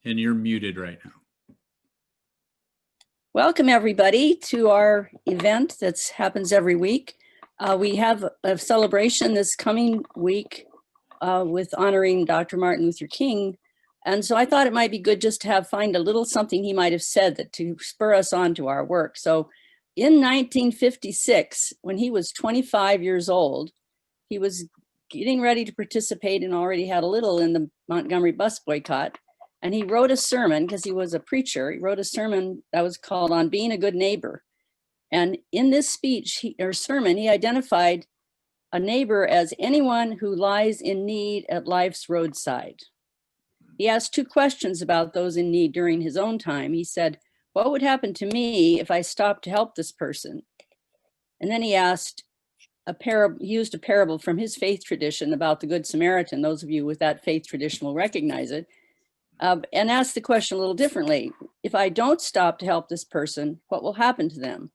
and you're muted right now. Welcome everybody to our event that happens every week. We have a celebration this coming week with honoring Dr. Martin Luther King. And so I thought it might be good just to find a little something he might have said that to spur us on to our work. So in 1956, when he was 25 years old, he was getting ready to participate and already had a little in the Montgomery bus boycott. And he wrote a sermon, because he was a preacher, he wrote a sermon that was called On Being a Good Neighbor. And in this speech or sermon, he identified a neighbor as anyone who lies in need at life's roadside. He asked two questions about those in need during his own time. He said, what would happen to me if I stopped to help this person? And then he asked he used a parable from his faith tradition about the Good Samaritan. Those of you with that faith tradition will recognize it. And asked the question a little differently. If I don't stop to help this person, what will happen to them?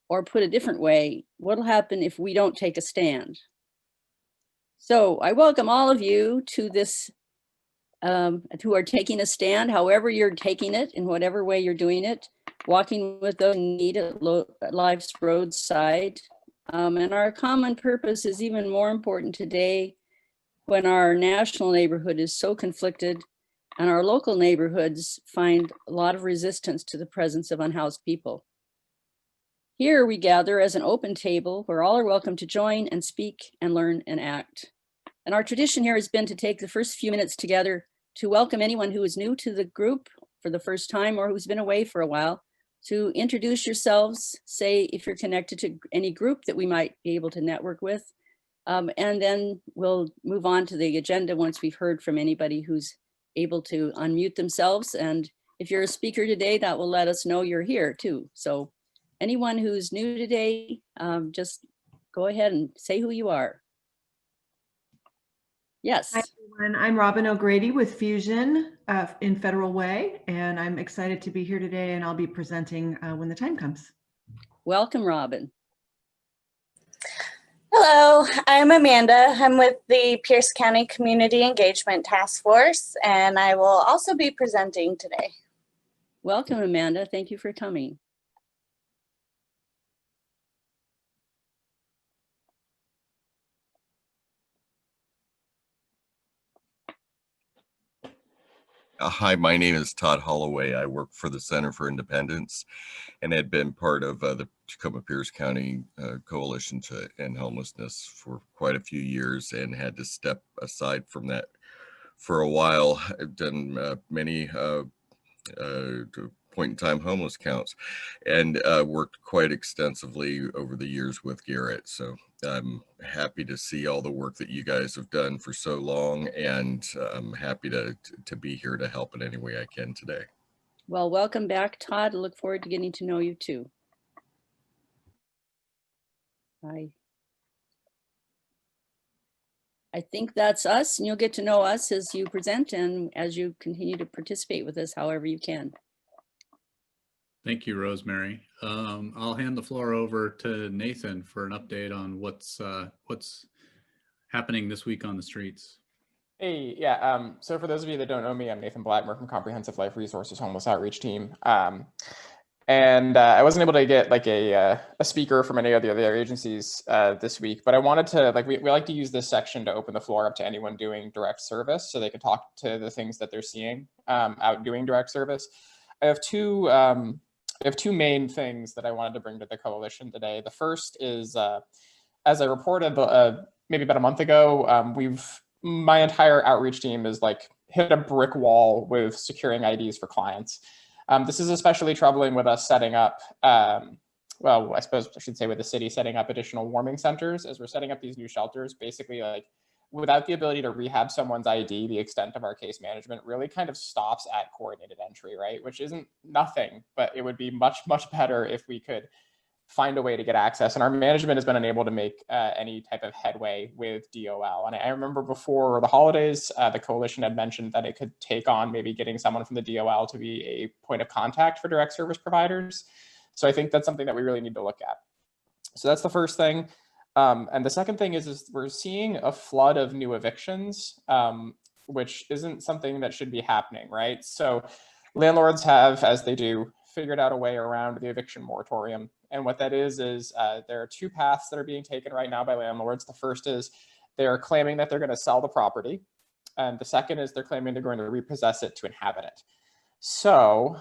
Or put a different way, what will happen if we don't take a stand? So I welcome all of you to this, who are taking a stand, however you're taking it, in whatever way you're doing it, walking with those in need at life's roadside. And our common purpose is even more important today when our national neighborhood is so conflicted and our local neighborhoods find a lot of resistance to the presence of unhoused people. Here we gather as an open table where all are welcome to join and speak and learn and act. And our tradition here has been to take the first few minutes together to welcome anyone who is new to the group for the first time or who's been away for a while, to introduce yourselves, say if you're connected to any group that we might be able to network with, and then we'll move on to the agenda once we've heard from anybody who's able to unmute themselves. And if you're a speaker today, that will let us know you're here too. So anyone who's new today, just go ahead and say who you are. Yes. Hi, everyone. I'm Robin O'Grady with Fusion in Federal Way, and I'm excited to be here today, and I'll be presenting when the time comes. Welcome, Robin. Hello, I'm Amanda. I'm with the Pierce County Community Engagement Task Force, and I will also be presenting today. Welcome, Amanda. Thank you for coming. Hi, my name is Todd Holloway. I work for the Center for Independence and had been part of the Tacoma-Pierce County Coalition to End Homelessness for quite a few years and had to step aside from that for a while. I've done many point-in-time homeless counts and worked quite extensively over the years with Garrett. So I'm happy to see all the work that you guys have done for so long, and I'm happy to be here to help in any way I can today. Well, welcome back, Todd. I look forward to getting to know you too. I think that's us, and you'll get to know us as you present and as you continue to participate with us however you can. Thank you, Rosemary. I'll hand the floor over to Nathan for an update on what's happening this week on the streets. Hey, yeah. So for those of you that don't know me, I'm Nathan Blackmer from Comprehensive Life Resources Homeless Outreach Team. And I wasn't able to get like a speaker from any of the other agencies this week, but I wanted to, we like to use this section to open the floor up to anyone doing direct service so they can talk to the things that they're seeing out doing direct service. I have two main things that I wanted to bring to the coalition today. The first is, as I reported maybe about a month ago, my entire outreach team is hit a brick wall with securing IDs for clients. This is especially troubling with us setting up, well, I suppose I should say with the city setting up additional warming centers as we're setting up these new shelters. Basically, without the ability to rehab someone's ID, the extent of our case management really kind of stops at coordinated entry, right? Which isn't nothing, but it would be much, much better if we could find a way to get access. And our management has been unable to make any type of headway with DOL. And I remember before the holidays, the coalition had mentioned that it could take on maybe getting someone from the DOL to be a point of contact for direct service providers. So I think that's something that we really need to look at. So that's the first thing. And the second thing is we're seeing a flood of new evictions. which isn't something that should be happening, right? So landlords have, as they do, figured out a way around the eviction moratorium. And what that is there are two paths that are being taken right now by landlords. The first is they're claiming that they're going to sell the property. And the second is they're claiming they're going to repossess it to inhabit it. So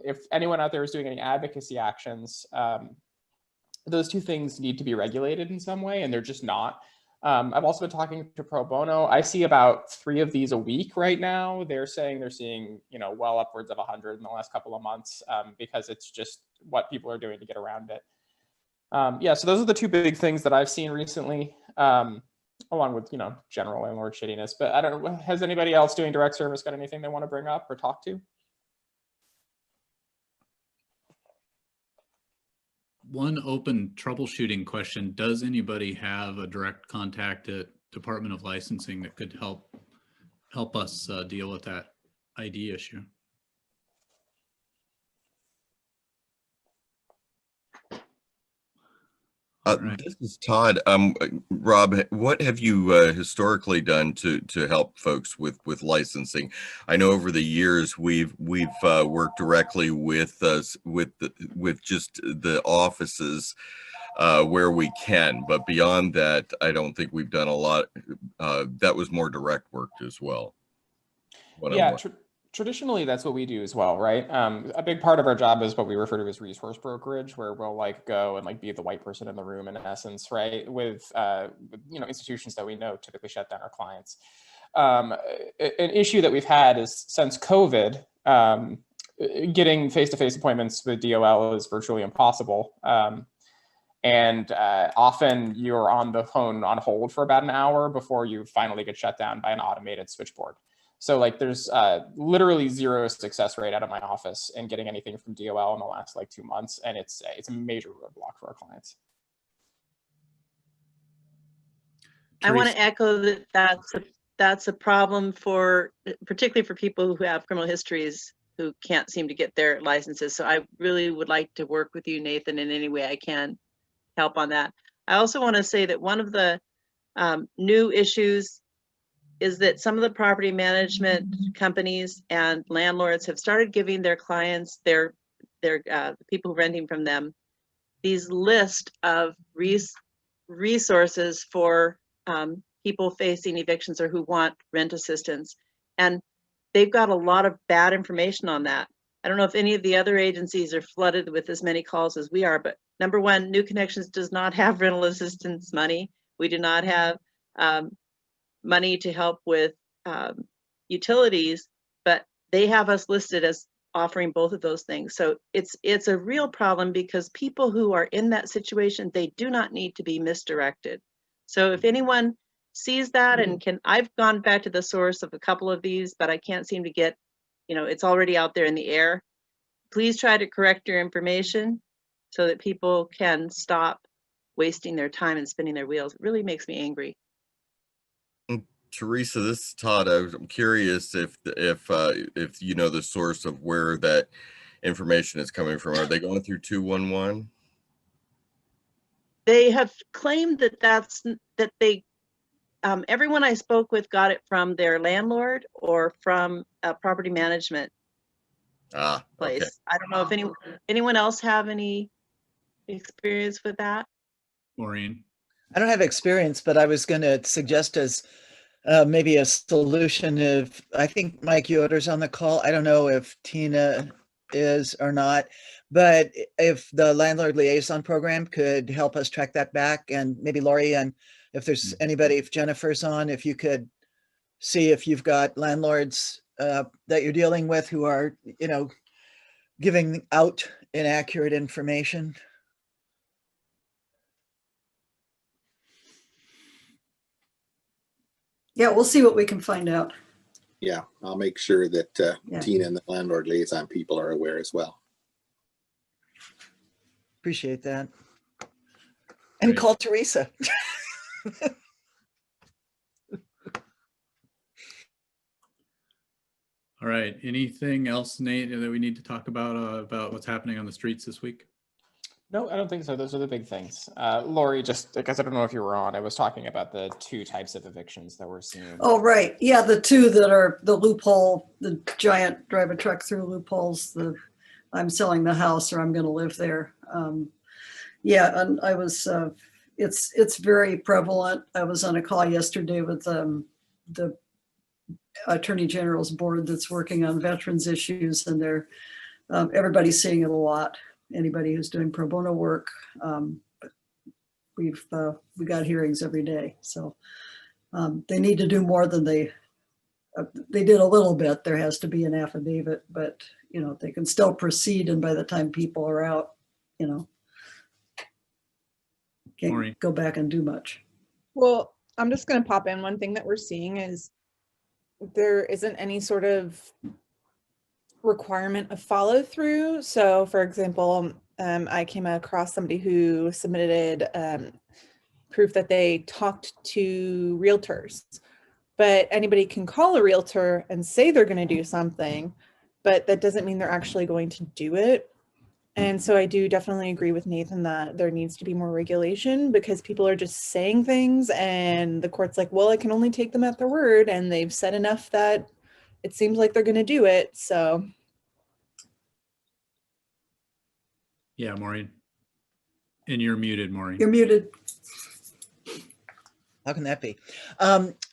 if anyone out there is doing any advocacy actions, those two things need to be regulated in some way, and they're just not. I've also been talking to pro bono. I see about 3 of these a week right now. They're saying they're seeing, well upwards of 100 in the last couple of months because it's just what people are doing to get around it. So those are the 2 big things that I've seen recently, along with, general landlord shittiness. But I don't know, has anybody else doing direct service got anything they want to bring up or talk to? One open troubleshooting question. Does anybody have a direct contact at Department of Licensing that could help us deal with that ID issue? Right. This is Todd. Rob, what have you historically done to help folks with licensing? I know over the years we've worked directly with just the offices where we can, but beyond that, I don't think we've done a lot. That was more direct work as well. Yeah. Traditionally, that's what we do as well, right? A big part of our job is what we refer to as resource brokerage, where we'll go and be the white person in the room, in essence, right? With institutions that we know typically shut down our clients. An issue that we've had is since COVID, getting face-to-face appointments with DOL is virtually impossible. And often you're on the phone on hold for about an hour before you finally get shut down by an automated switchboard. So there's literally 0 success rate out of my office in getting anything from DOL in the last 2 months. And it's a major roadblock for our clients. I want to echo that's a problem particularly for people who have criminal histories who can't seem to get their licenses. So I really would like to work with you, Nathan, in any way I can help on that. I also want to say that one of the new issues is that some of the property management companies and landlords have started giving their clients, their people renting from them, these list of resources for people facing evictions or who want rent assistance. And they've got a lot of bad information on that. I don't know if any of the other agencies are flooded with as many calls as we are, but number one, New Connections does not have rental assistance money. We do not have money to help with utilities, but they have us listed as offering both of those things. So it's a real problem because people who are in that situation, they do not need to be misdirected. So if anyone sees that and I've gone back to the source of a couple of these, but I can't seem to get, it's already out there in the air. Please try to correct your information so that people can stop wasting their time and spinning their wheels. It really makes me angry. Teresa, this is Todd. I'm curious if you know the source of where that information is coming from. Are they going through 211? They have claimed that they everyone I spoke with got it from their landlord or from a property management place. Okay. I don't know if anyone else have any experience with that. Maureen? I don't have experience, but I was going to suggest as maybe a solution. If I think Mike Yoder's on the call, I don't know if Tina is or not, but if the landlord liaison program could help us track that back, and maybe Lori, and if there's anybody, if Jennifer's on, if you could see if you've got landlords that you're dealing with who are, giving out inaccurate information. Yeah, we'll see what we can find out. Yeah, I'll make sure that Tina and the landlord liaison people are aware as well. Appreciate that. And great. Call Teresa. All right. Anything else, Nate, that we need to talk about what's happening on the streets this week? No, I don't think so. Those are the big things. Lori, just because I don't know if you were on, I was talking about the 2 types of evictions that we're seeing. Oh, right. Yeah, the 2 that are the loophole, the giant drive a truck through loopholes, the I'm selling the house or I'm going to live there. Yeah, and I was, it's very prevalent. I was on a call yesterday with the Attorney General's board that's working on veterans issues, and they're everybody's seeing it a lot. Anybody who's doing pro bono work, we got hearings every day. So they need to do more than they did a little bit. There has to be an affidavit, but you know, they can still proceed. And by the time people are out, you know, can't Maureen. go back and do much. Well, I'm just going to pop in. One thing that we're seeing is there isn't any sort of requirement of follow through. So for example, I came across somebody who submitted proof that they talked to realtors, but anybody can call a realtor and say they're going to do something, but that doesn't mean they're actually going to do it. And so I do definitely agree with Nathan that there needs to be more regulation, because people are just saying things and the court's like, well, I can only take them at their word, and they've said enough that it seems like they're going to do it. So Yeah, Maureen. And you're muted, Maureen. You're muted. How can that be?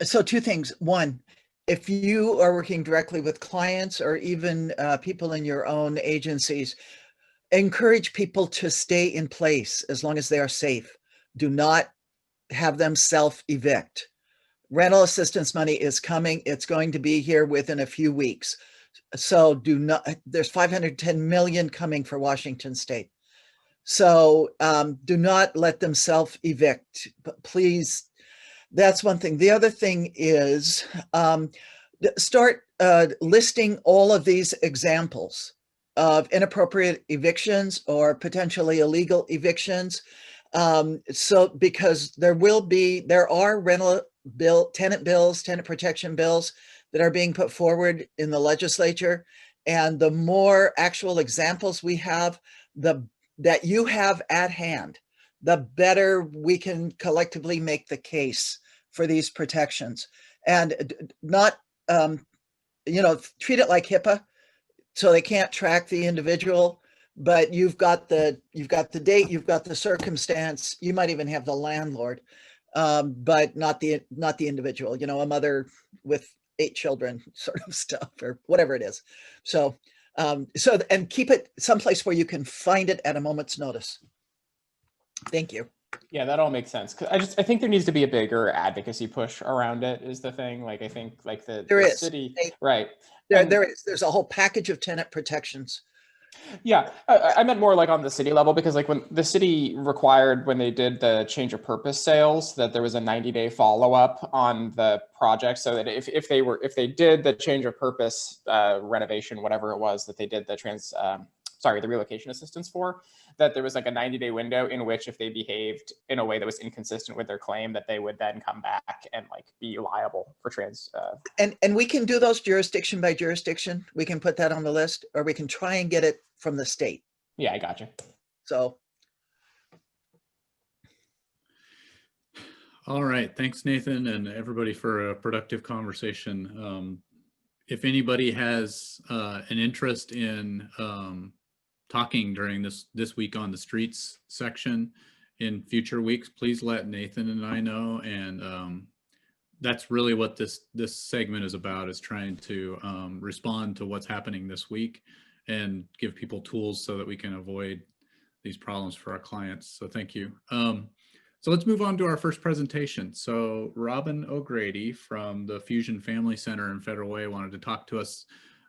So 2 things. One, if you are working directly with clients or even people in your own agencies, encourage people to stay in place as long as they are safe. Do not have them self-evict. Rental assistance money is coming. It's going to be here within a few weeks. So do not, there's 510 million coming for Washington State. So do not let them self-evict, please. That's one thing. The other thing is start listing all of these examples of inappropriate evictions or potentially illegal evictions. So because there are tenant bills, tenant protection bills that are being put forward in the legislature. And the more actual examples we have, that you have at hand, the better we can collectively make the case for these protections. And not, treat it like HIPAA, so they can't track the individual, but you've got the date, you've got the circumstance, you might even have the landlord, but not the individual, a mother with 8 children sort of stuff, or whatever it is. So and keep it someplace where you can find it at a moment's notice. Thank you. Yeah, that all makes sense. I think there needs to be a bigger advocacy push around it is the thing. Like, I think like the city, right. There's a whole package of tenant protections. Yeah, I meant more like on the city level, because like when the city required, when they did the change of purpose sales, that there was a 90-day follow-up on the project, so that if they did the change of purpose renovation, whatever it was that they did the relocation assistance for, that there was like a 90-day window in which if they behaved in a way that was inconsistent with their claim, that they would then come back and like be liable for and we can do those jurisdiction by jurisdiction. We can put that on the list, or we can try and get it from the state. Yeah, I got you. So. All right. Thanks, Nathan, and everybody for a productive conversation. If anybody has an interest in talking during this week on the streets section in future weeks, please let Nathan and I know. And that's really what this segment is about, is trying to respond to what's happening this week and give people tools so that we can avoid these problems for our clients. So thank you. So let's move on to our first presentation. So Robin O'Grady from the Fusion Family Center in Federal Way wanted to talk to us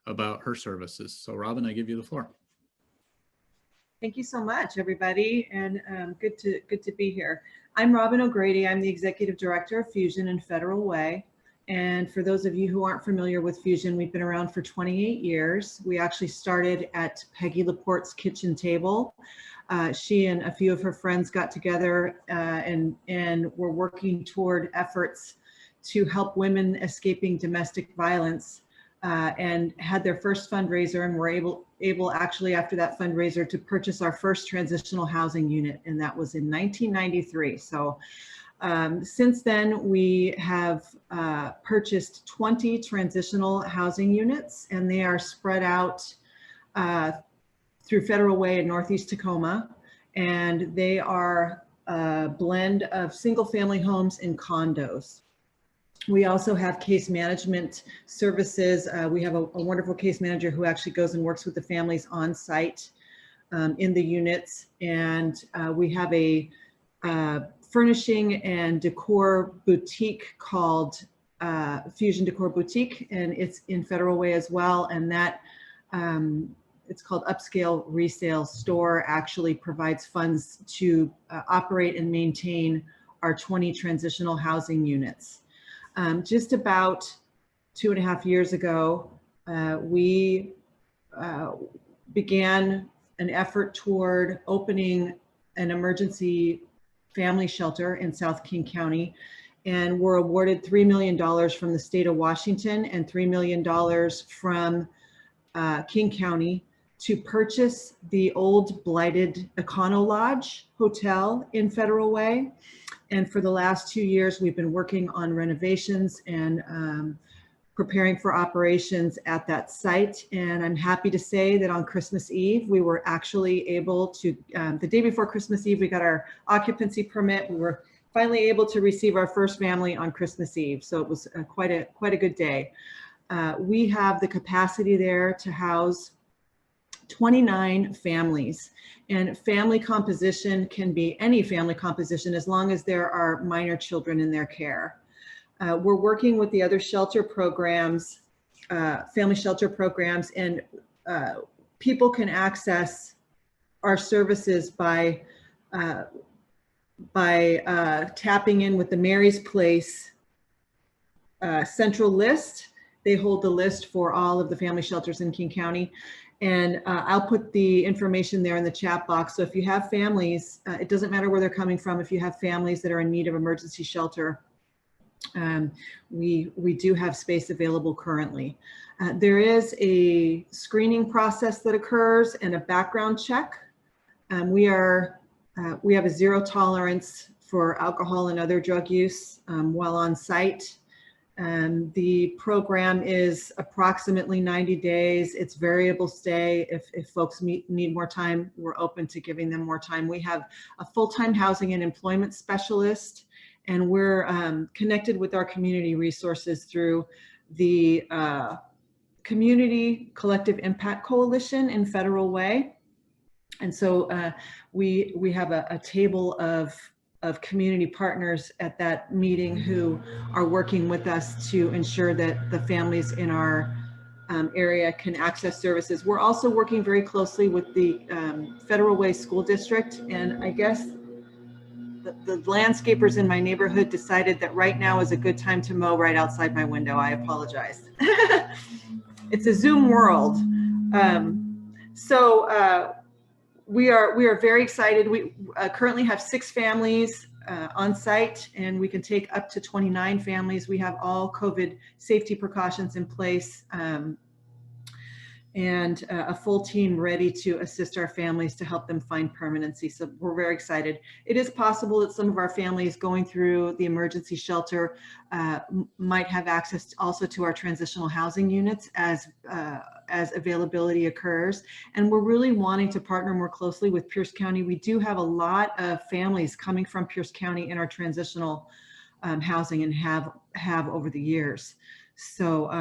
about her services. So Robin, I give you the floor. Thank you so much, everybody, and good to be here. I'm Robin O'Grady. I'm the Executive Director of Fusion in Federal Way. And for those of you who aren't familiar with Fusion, we've been around for 28 years. We actually started at Peggy Laporte's kitchen table. She and a few of her friends got together and were working toward efforts to help women escaping domestic violence and had their first fundraiser, and were able actually after that fundraiser to purchase our first transitional housing unit, and that was in 1993. So since then, we have purchased 20 transitional housing units, and they are spread out through Federal Way in Northeast Tacoma, and they are a blend of single-family homes and condos. We also have case management services. We have a wonderful case manager who actually goes and works with the families on site in the units, and we have a furnishing and decor boutique called Fusion Decor Boutique, and it's in Federal Way as well, and that it's called Upscale Resale Store, actually provides funds to operate and maintain our 20 transitional housing units. Just about 2.5 years ago, we began an effort toward opening an emergency family shelter in South King County, and were awarded $3 million from the state of Washington and $3 million from King County to purchase the old blighted Econo Lodge Hotel in Federal Way. And for the last 2 years, we've been working on renovations and preparing for operations at that site. And I'm happy to say that on Christmas Eve, we were actually able to, the day before Christmas Eve, we got our occupancy permit. We were finally able to receive our first family on Christmas Eve. So it was quite a good day. We have the capacity there to house 29 families, and family composition can be any family composition as long as there are minor children in their care. We're working with the other shelter programs, family shelter programs, and people can access our services by tapping in with the Mary's Place central list. They hold the list for all of the family shelters in King County. And I'll put the information there in the chat box. So if you have families, it doesn't matter where they're coming from. If you have families that are in need of emergency shelter, we do have space available currently. There is a screening process that occurs and a background check. We have a zero tolerance for alcohol and other drug use while on site. The program is approximately 90 days. It's variable stay. If folks need more time, we're open to giving them more time. We have a full-time housing and employment specialist, and we're connected with our community resources through the Community Collective Impact Coalition in Federal Way. And so we have a table of community partners at that meeting who are working with us to ensure that the families in our area can access services. We're also working very closely with the Federal Way School District, and I guess the landscapers in my neighborhood decided that right now is a good time to mow right outside my window. I apologize. It's a Zoom world. We are very excited. We currently have 6 families on site, and we can take up to 29 families. We have all COVID safety precautions in place, and a full team ready to assist our families to help them find permanency. So we're very excited. It is possible that some of our families going through the emergency shelter might have access also to our transitional housing units as availability occurs. And we're really wanting to partner more closely with Pierce County. We do have a lot of families coming from Pierce County in our transitional housing and have over the years. So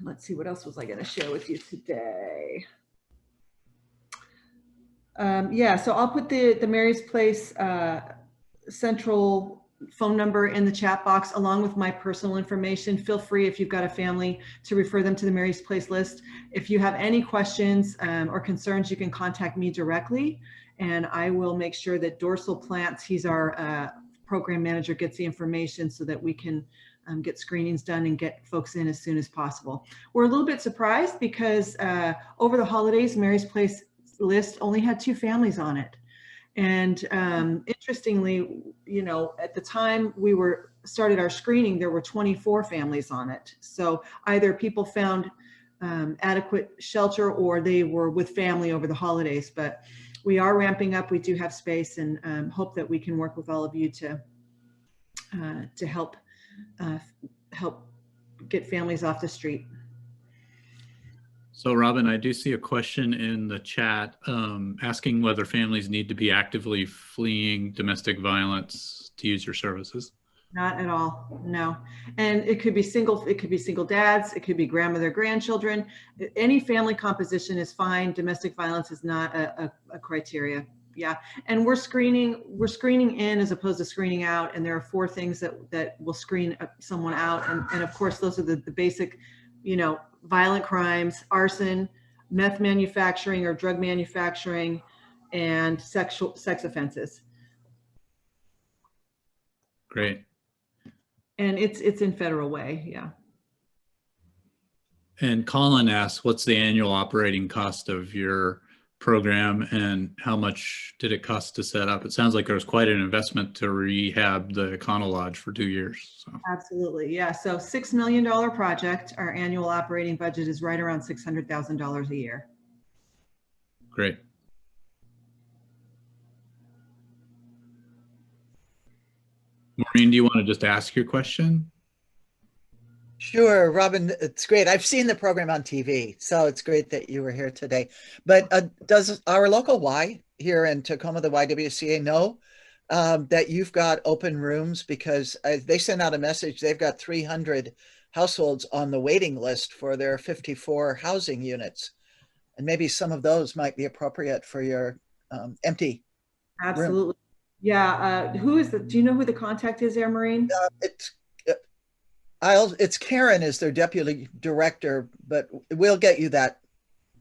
let's see, what else was I going to share with you today? Yeah, so I'll put the Mary's Place central phone number in the chat box along with my personal information. Feel free, if you've got a family, to refer them to the Mary's Place list. If you have any questions or concerns, you can contact me directly, and I will make sure that Dorsal Plants, he's our program manager, gets the information so that we can get screenings done and get folks in as soon as possible. We're a little bit surprised because over the holidays, Mary's Place list only had 2 families on it. And interestingly, you know, at the time we were started our screening, there were 24 families on it. So either people found adequate shelter or they were with family over the holidays. But we are ramping up. We do have space, and hope that we can work with all of you to help get families off the street. So Robin, I do see a question in the chat asking whether families need to be actively fleeing domestic violence to use your services. Not at all, no. And it could be single dads, it could be grandmother, grandchildren. Any family composition is fine. Domestic violence is not a criteria. Yeah, and we're screening in as opposed to screening out. And there are 4 things that will screen someone out. And of course, those are the basic, violent crimes, arson, meth manufacturing or drug manufacturing, and sex offenses. Great. And it's in Federal Way, yeah. And Colin asks, what's the annual operating cost of your program and how much did it cost to set up? It sounds like there was quite an investment to rehab the Econo Lodge for 2 years. So. Absolutely, yeah. So $6 million project. Our annual operating budget is right around $600,000 a year. Great. Maureen, do you want to just ask your question? Sure, Robin, it's great. I've seen the program on TV, so it's great that you were here today. But does our local Y here in Tacoma, the YWCA, know that you've got open rooms? Because they sent out a message. They've got 300 households on the waiting list for their 54 housing units. And maybe some of those might be appropriate for your empty Absolutely. room. Yeah, do you know who the contact is there, Maureen? It's Karen is their deputy director, but we'll get you that.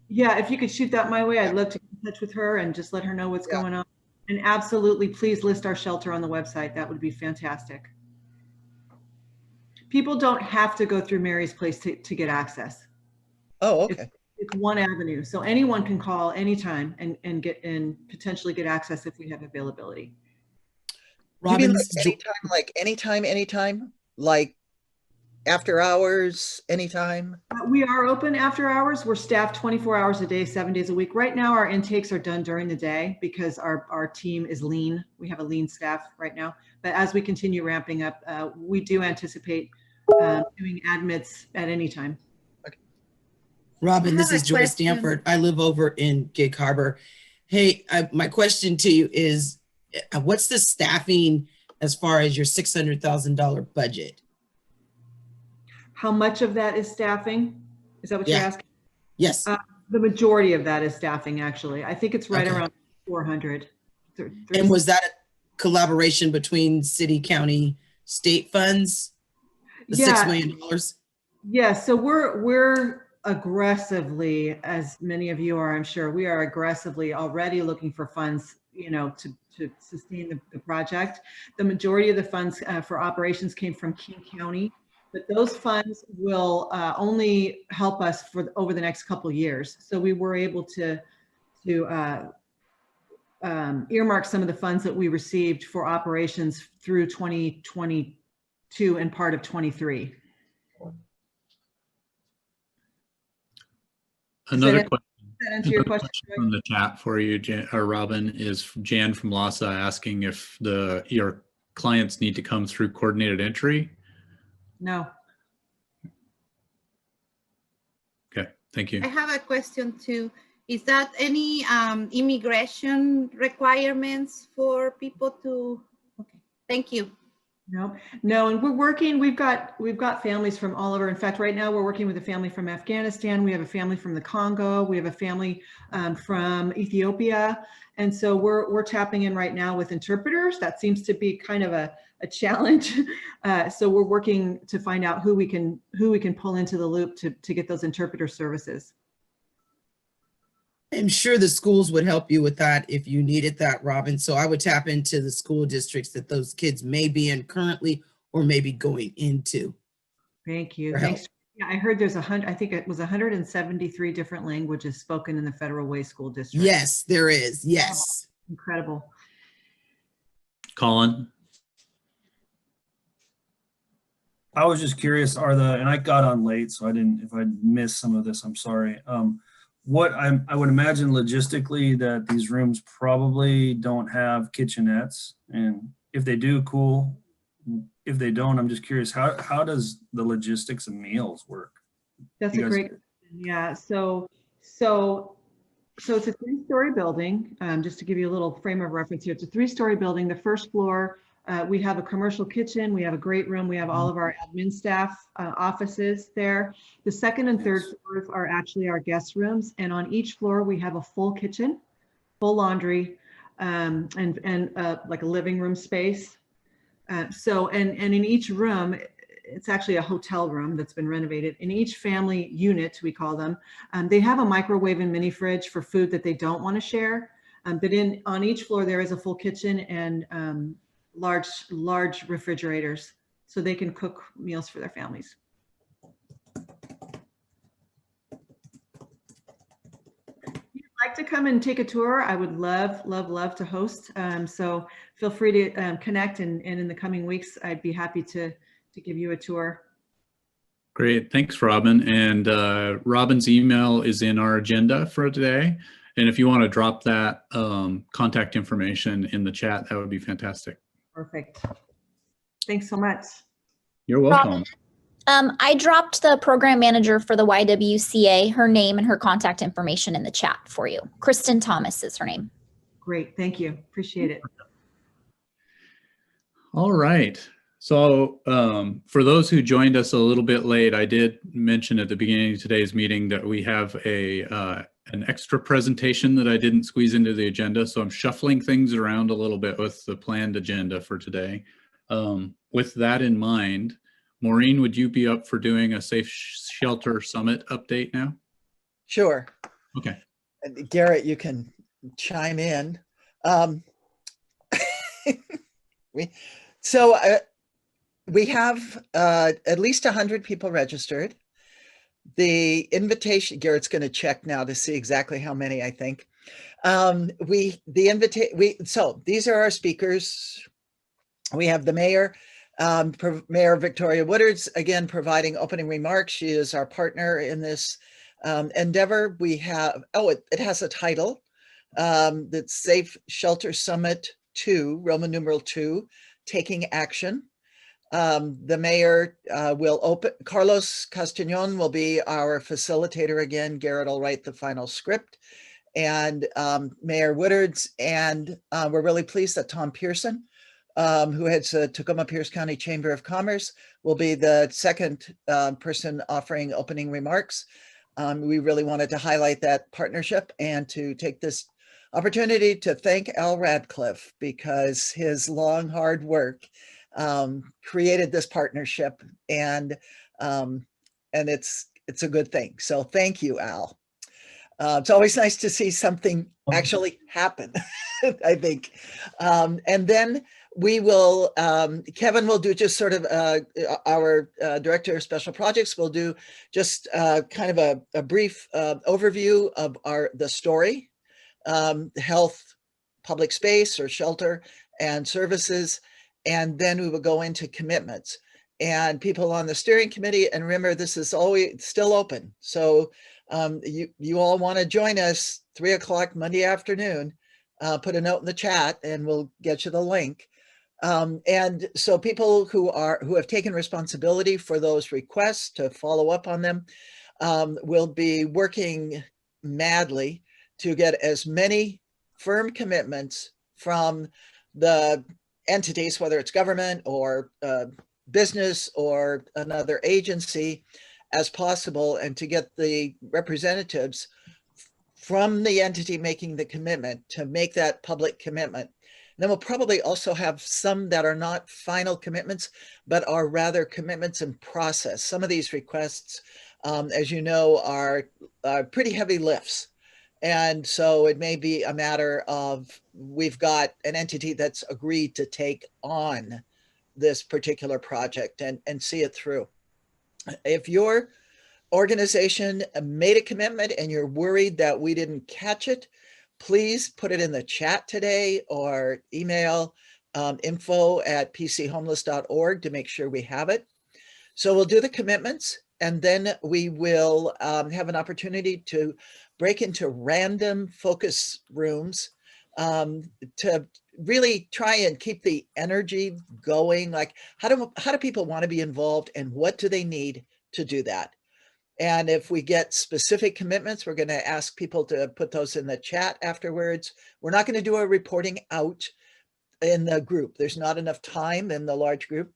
Yeah, if you could shoot that my way, I'd love to get in touch with her and just let her know what's going on. And absolutely, please list our shelter on the website. That would be fantastic. People don't have to go through Mary's Place to get access. Oh, okay. It's one avenue. So anyone can call anytime and potentially get access if we have availability. Robin, you mean like anytime, like after hours, anytime? We are open after hours. We're staffed 24 hours a day, 7 days a week. Right now, our intakes are done during the day because our team is lean. We have a lean staff right now. But as we continue ramping up, we do anticipate doing admits at any time. Okay. Robin, this is Joy Stanford. I live over in Gig Harbor. Hey, my question to you is, what's the staffing as far as your $600,000 budget? How much of that is staffing? Is that what you're asking? Yes. The majority of that is staffing, actually. I think it's right around 400. And was that a collaboration between city, county, state funds? The $6 million? Yeah, so we're aggressively, as many of you are, I'm sure, we are aggressively already looking for funds, to sustain the project. The majority of the funds for operations came from King County, but those funds will only help us for over the next couple of years. So we were able to earmark some of the funds that we received for operations through 2022 and part of 23. Another question. That answer your question from the chat for you, Robin, is Jan from LASA asking if your clients need to come through coordinated entry. No. Okay, thank you. I have a question too. Is that any immigration requirements for people to? Okay, thank you. No, and we're working. We've got families from all over. In fact, right now we're working with a family from Afghanistan. We have a family from the Congo. We have a family from Ethiopia, and so we're tapping in right now with interpreters. That seems to be kind of a challenge. So we're working to find out who we can pull into the loop to get those interpreter services. I'm sure the schools would help you with that if you needed that, Robin. So I would tap into the school districts that those kids may be in currently or maybe going into. Thank you. Thanks. Yeah, I heard there's I think it was 173 different languages spoken in the Federal Way School District. Yes, there is. Yes. Oh, incredible. Colin. I was just curious, and I got on late, so if I missed some of this, I'm sorry. I would imagine logistically that these rooms probably don't have kitchenettes, and if they do, cool. If they don't, I'm just curious, how does the logistics of meals work? That's a great question. Yeah. So it's a 3-story building. Just to give you a little frame of reference here, it's a 3-story building. The first floor, we have a commercial kitchen. We have a great room. We have all of our admin staff offices there. The second and third floors are actually our guest rooms. And on each floor, we have a full kitchen, full laundry, and like a living room space. And in each room, it's actually a hotel room that's been renovated. In each family unit, we call them, they have a microwave and mini fridge for food that they don't want to share. But on each floor, there is a full kitchen and large refrigerators, so they can cook meals for their families. If you'd like to come and take a tour, I would love to host. So feel free to connect, and in the coming weeks, I'd be happy to give you a tour. Great, thanks, Robin. And Robin's email is in our agenda for today. And if you want to drop that contact information in the chat, that would be fantastic. Perfect. Thanks so much. You're welcome. I dropped the program manager for the YWCA, her name and her contact information in the chat for you. Kristen Thomas is her name. Great, thank you. Appreciate it. All right. So for those who joined us a little bit late, I did mention at the beginning of today's meeting that we have an extra presentation that I didn't squeeze into the agenda. So I'm shuffling things around a little bit with the planned agenda for today. With that in mind, Maureen, would you be up for doing a Safe Shelter Summit update now? Sure. Okay. And Garrett, you can chime in. We have at least 100 people registered. The invitation, Garrett's going to check now to see exactly how many, I think. So these are our speakers. We have the mayor, Mayor Victoria Woodards, again, providing opening remarks. She is our partner in this endeavor. We have, it has a title that's Safe Shelter Summit 2, Roman numeral 2, Taking Action. The mayor will open, Carlos Castañón will be our facilitator again. Garrett will write the final script, and Mayor Woodards, and we're really pleased that Tom Pearson, who heads the Tacoma Pierce County Chamber of Commerce, will be the second person offering opening remarks. We really wanted to highlight that partnership and to take this opportunity to thank Al Radcliffe, because his long, hard work created this partnership, and it's a good thing. So thank you, Al. It's always nice to see something actually happen, I think. And then we will, Kevin will do just sort of, our Director of Special Projects will do just kind of a brief overview of the story, health, public space or shelter and services. And then we will go into commitments, and people on the steering committee. And remember, this is always still open. So you all want to join us 3 o'clock Monday afternoon, put a note in the chat and we'll get you the link. And so people who have taken responsibility for those requests to follow up on them will be working madly to get as many firm commitments from the entities, whether it's government or business or another agency, as possible, and to get the representatives from the entity making the commitment to make that public commitment. And then we'll probably also have some that are not final commitments, but are rather commitments in process. Some of these requests, as you know, are pretty heavy lifts. And so it may be a matter of, we've got an entity that's agreed to take on this particular project and see it through. If your organization made a commitment and you're worried that we didn't catch it, please put it in the chat today or email info@pchomeless.org to make sure we have it. So we'll do the commitments, and then we will have an opportunity to break into random focus rooms to really try and keep the energy going. Like, how do people want to be involved, and what do they need to do that? And if we get specific commitments, we're going to ask people to put those in the chat afterwards. We're not going to do a reporting out in the group. There's not enough time in the large group.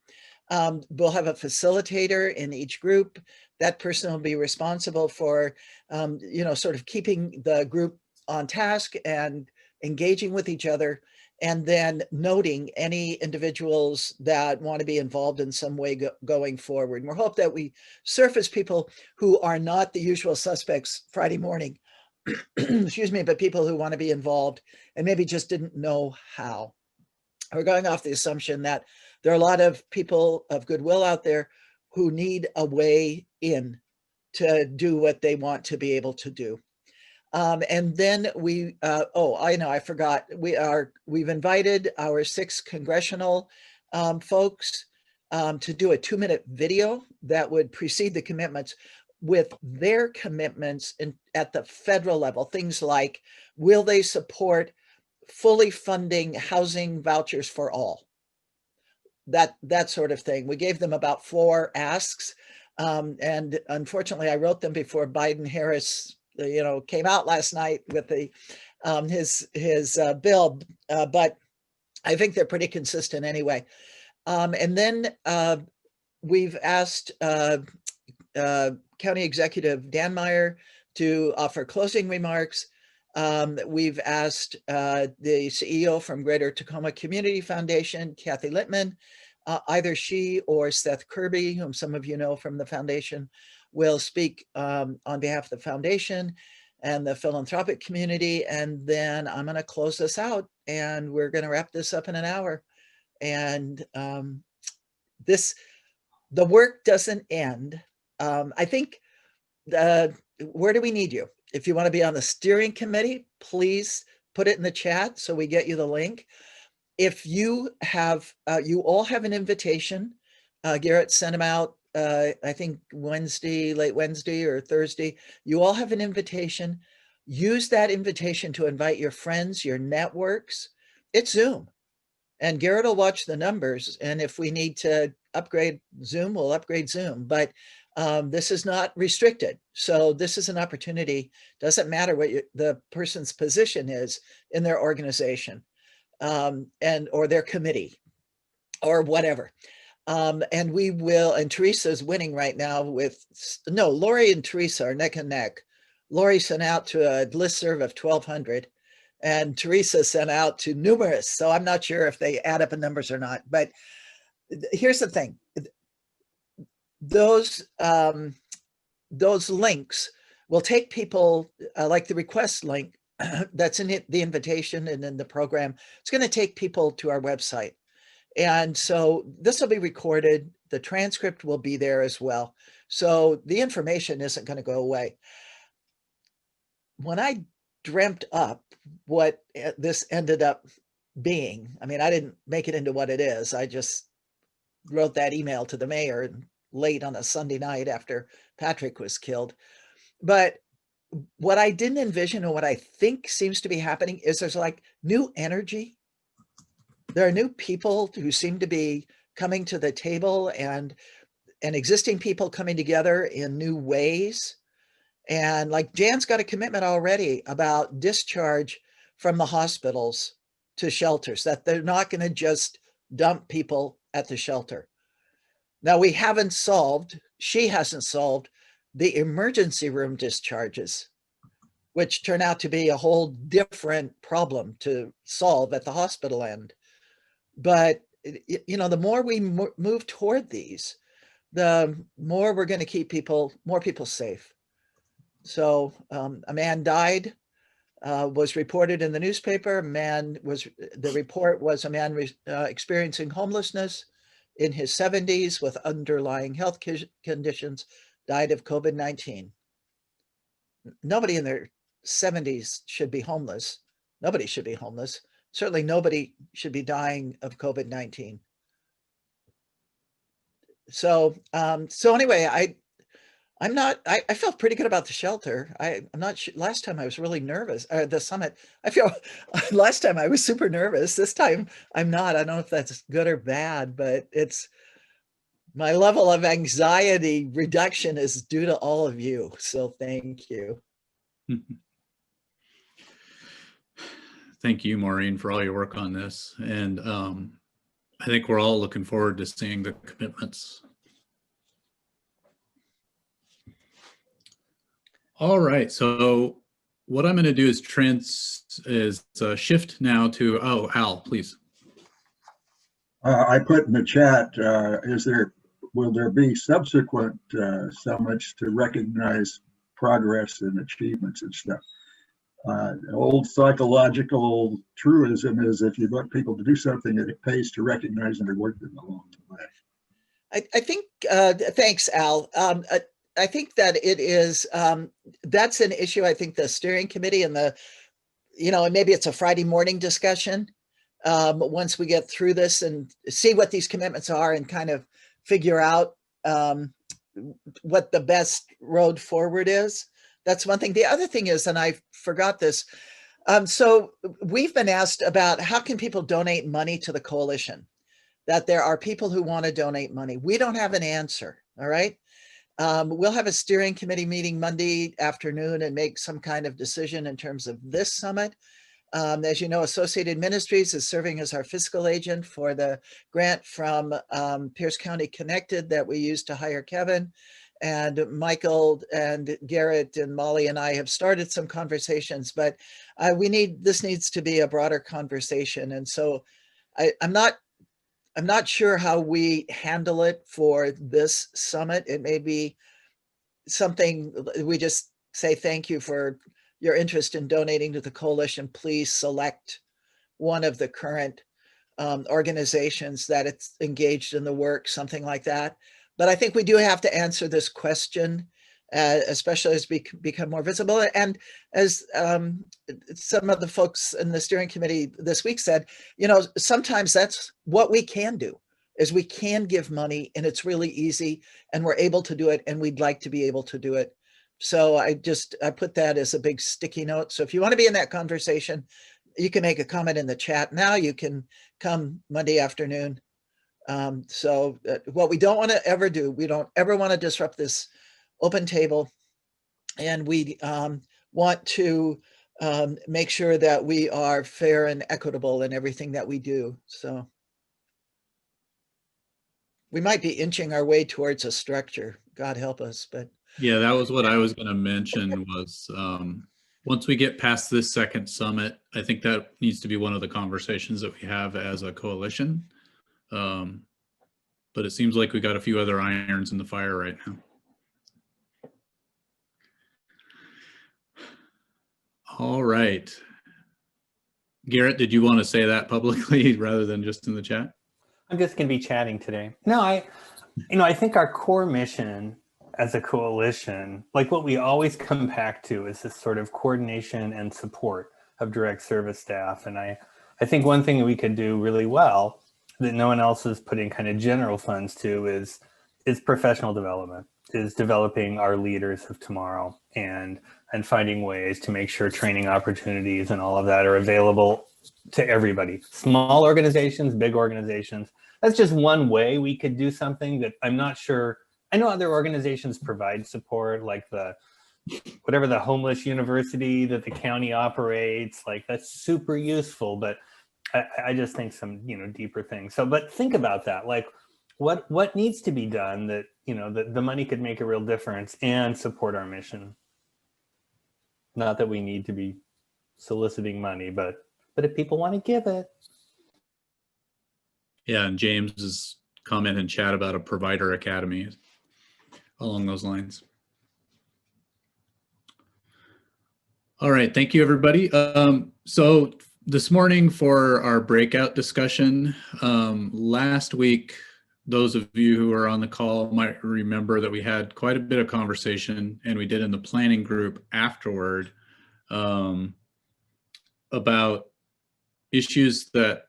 We'll have a facilitator in each group. That person will be responsible for, sort of keeping the group on task and engaging with each other, and then noting any individuals that want to be involved in some way going forward. And we hope that we surface people who are not the usual suspects Friday morning, excuse me, but people who want to be involved and maybe just didn't know how. We're going off the assumption that there are a lot of people of goodwill out there who need a way in to do what they want to be able to do. And then we, I forgot, we've invited our 6 congressional folks to do a 2-minute video that would precede the commitments with their commitments at the federal level. Things like, will they support fully funding housing vouchers for all? That sort of thing. We gave them about 4 asks. And unfortunately, I wrote them before Biden-Harris came out last night with the his bill, but I think they're pretty consistent anyway. And then we've asked County Executive Dan Meyer to offer closing remarks. We've asked the CEO from Greater Tacoma Community Foundation, Kathy Littman. Either she or Seth Kirby, whom some of you know from the foundation, will speak on behalf of the foundation and the philanthropic community. And then I'm going to close this out, and we're going to wrap this up in an hour. And the work doesn't end. I think, where do we need you? If you want to be on the steering committee, please put it in the chat so we get you the link. If you have, you all have an invitation. Garrett sent them out, I think late Wednesday or Thursday. You all have an invitation. Use that invitation to invite your friends, your networks. It's Zoom. And Garrett will watch the numbers. And if we need to upgrade Zoom, we'll upgrade Zoom. But this is not restricted. So this is an opportunity. Doesn't matter what the person's position is in their organization or their committee or whatever. And we will, and Teresa's winning right now Lori and Teresa are neck and neck. Lori sent out to a listserv of 1,200 and Teresa sent out to numerous. So I'm not sure if they add up in numbers or not, but here's the thing. Those links will take people, like the request link that's in the invitation and in the program. It's going to take people to our website. And so this will be recorded. The transcript will be there as well. So the information isn't going to go away. When I dreamt up what this ended up being, I mean, I didn't make it into what it is. I just wrote that email to the mayor late on a Sunday night after Patrick was killed. But what I didn't envision, and what I think seems to be happening, is there's like new energy. There are new people who seem to be coming to the table, and existing people coming together in new ways. And like Jan's got a commitment already about discharge from the hospitals to shelters, that they're not going to just dump people at the shelter. Now, she hasn't solved the emergency room discharges, which turn out to be a whole different problem to solve at the hospital end. But, the more we move toward these, the more we're going to keep more people safe. So a man died, was reported in the newspaper. The report was a man experiencing homelessness in his 70s with underlying health conditions, died of COVID-19. Nobody in their 70s should be homeless. Nobody should be homeless. Certainly nobody should be dying of COVID-19. So anyway, I felt pretty good about the shelter. I'm not sure. Last time I was really nervous. The summit, I feel last time I was super nervous. This time I'm not. I don't know if that's good or bad, but it's my level of anxiety reduction is due to all of you. So thank you. Thank you, Maureen, for all your work on this. And I think we're all looking forward to seeing the commitments. All right, so what I'm going to do is shift now to, Al, please. I put in the chat, will there be subsequent summits to recognize progress and achievements and stuff? Old psychological truism is if you want people to do something, it pays to recognize their work along the way. I think, thanks, Al. I think that it is, that's an issue. I think the steering committee and and maybe it's a Friday morning discussion. Once we get through this and see what these commitments are and kind of figure out what the best road forward is. That's one thing. The other thing is, and I forgot this, so we've been asked about how can people donate money to the coalition, that there are people who want to donate money. We don't have an answer, all right? We'll have a steering committee meeting Monday afternoon and make some kind of decision in terms of this summit. As you know, Associated Ministries is serving as our fiscal agent for the grant from Pierce County Connected that we used to hire Kevin. And Michael and Garrett and Molly and I have started some conversations, but this needs to be a broader conversation. And so I'm not sure how we handle it for this summit. It may be something we just say, thank you for your interest in donating to the coalition. Please select one of the current organizations that it's engaged in the work, something like that. But I think we do have to answer this question, especially as we become more visible. And as some of the folks in the steering committee this week said, sometimes that's what we can do, is we can give money and it's really easy and we're able to do it and we'd like to be able to do it. So I put that as a big sticky note. So if you want to be in that conversation, you can make a comment in the chat now. You can come Monday afternoon. So what we don't want to ever do, we don't ever want to disrupt this open table. And we want to make sure that we are fair and equitable in everything that we do. So we might be inching our way towards a structure, God help us, but. Yeah, that was what I was going to mention was once we get past this second summit, I think that needs to be one of the conversations that we have as a coalition. But it seems like we got a few other irons in the fire right now. All right. Garrett, did you want to say that publicly rather than just in the chat? I'm just going to be chatting today. No, I think our core mission as a coalition, like what we always come back to is this sort of coordination and support of direct service staff. And I think one thing that we could do really well that no one else is putting kind of general funds to is professional development, is developing our leaders of tomorrow and finding ways to make sure training opportunities and all of that are available to everybody. Small organizations, big organizations. That's just one way we could do something that I'm not sure. I know other organizations provide support, like whatever the homeless university that the county operates, like that's super useful, but I just think some, deeper things. So, but think about that, like what needs to be done that, that the money could make a real difference and support our mission. Not that we need to be soliciting money, but if people want to give it. Yeah, and James's comment in chat about a provider academy along those lines. All right, thank you, everybody. So this morning for our breakout discussion, last week, those of you who are on the call might remember that we had quite a bit of conversation, and we did in the planning group afterward, about issues that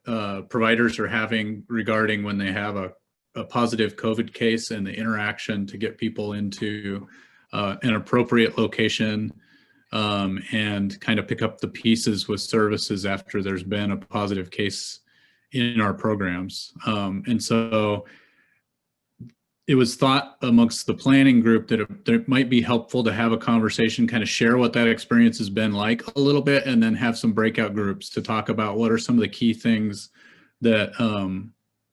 providers are having regarding when they have a a positive COVID case and the interaction to get people into an appropriate location, and kind of pick up the pieces with services after there's been a positive case in our programs. And so it was thought amongst the planning group that it might be helpful to have a conversation, kind of share what that experience has been like a little bit, and then have some breakout groups to talk about what are some of the key things that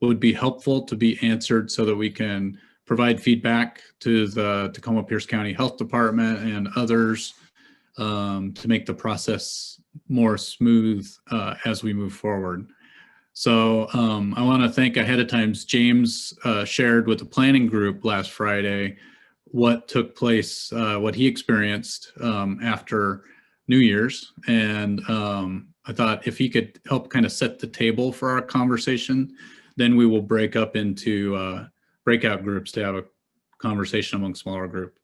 would be helpful to be answered, so that we can provide feedback to the Tacoma Pierce County Health Department and others to make the process more smooth as we move forward. So I want to thank ahead of time. James shared with the planning group last Friday what took place, what he experienced after New Year's. And I thought if he could help kind of set the table for our conversation, then we will break up into breakout groups to have a conversation among smaller group.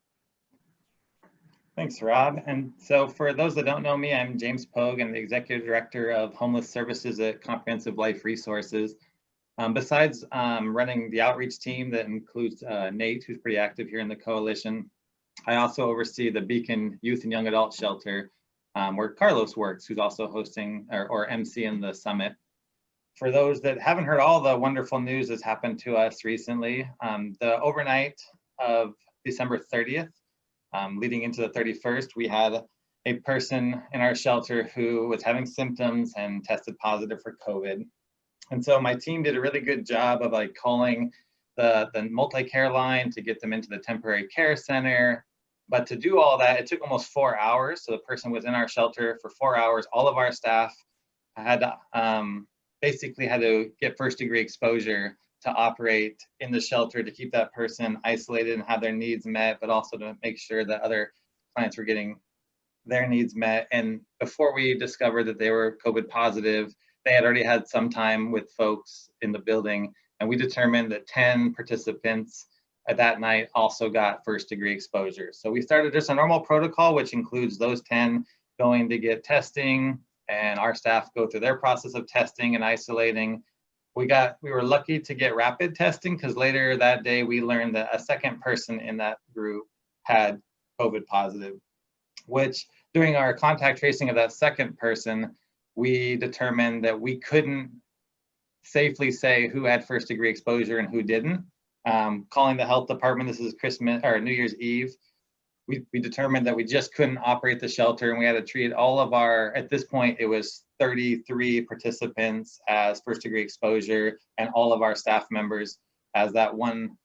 Thanks, Rob. And so for those that don't know me, I'm James Pogue. I'm the Executive Director of Homeless Services at Comprehensive Life Resources. Besides running the outreach team that includes Nate, who's pretty active here in the coalition, I also oversee the Beacon Youth and Young Adult Shelter, where Carlos works, who's also hosting or emceeing the summit. For those that haven't heard all the wonderful news that's happened to us recently, the overnight of December 30th, leading into the 31st, we had a person in our shelter who was having symptoms and tested positive for COVID. And so my team did a really good job of like calling the multi-care line to get them into the temporary care center. But to do all that, it took almost 4 hours. So the person was in our shelter for 4 hours. All of our staff had basically had to get first-degree exposure to operate in the shelter to keep that person isolated and have their needs met, but also to make sure that other clients were getting their needs met. And before we discovered that they were COVID positive, they had already had some time with folks in the building. And we determined that 10 participants at that night also got first-degree exposure. So we started just a normal protocol, which includes those 10 going to get testing, and our staff go through their process of testing and isolating. We were lucky to get rapid testing, because later that day we learned that a second person in that group had COVID positive, which during our contact tracing of that second person, we determined that we couldn't safely say who had first degree exposure and who didn't. Calling the health department, this is Christmas or New Year's Eve, we determined that we just couldn't operate the shelter, and we had to treat all of our, at this point, it was 33 participants as first degree exposure, and all of our staff members as that one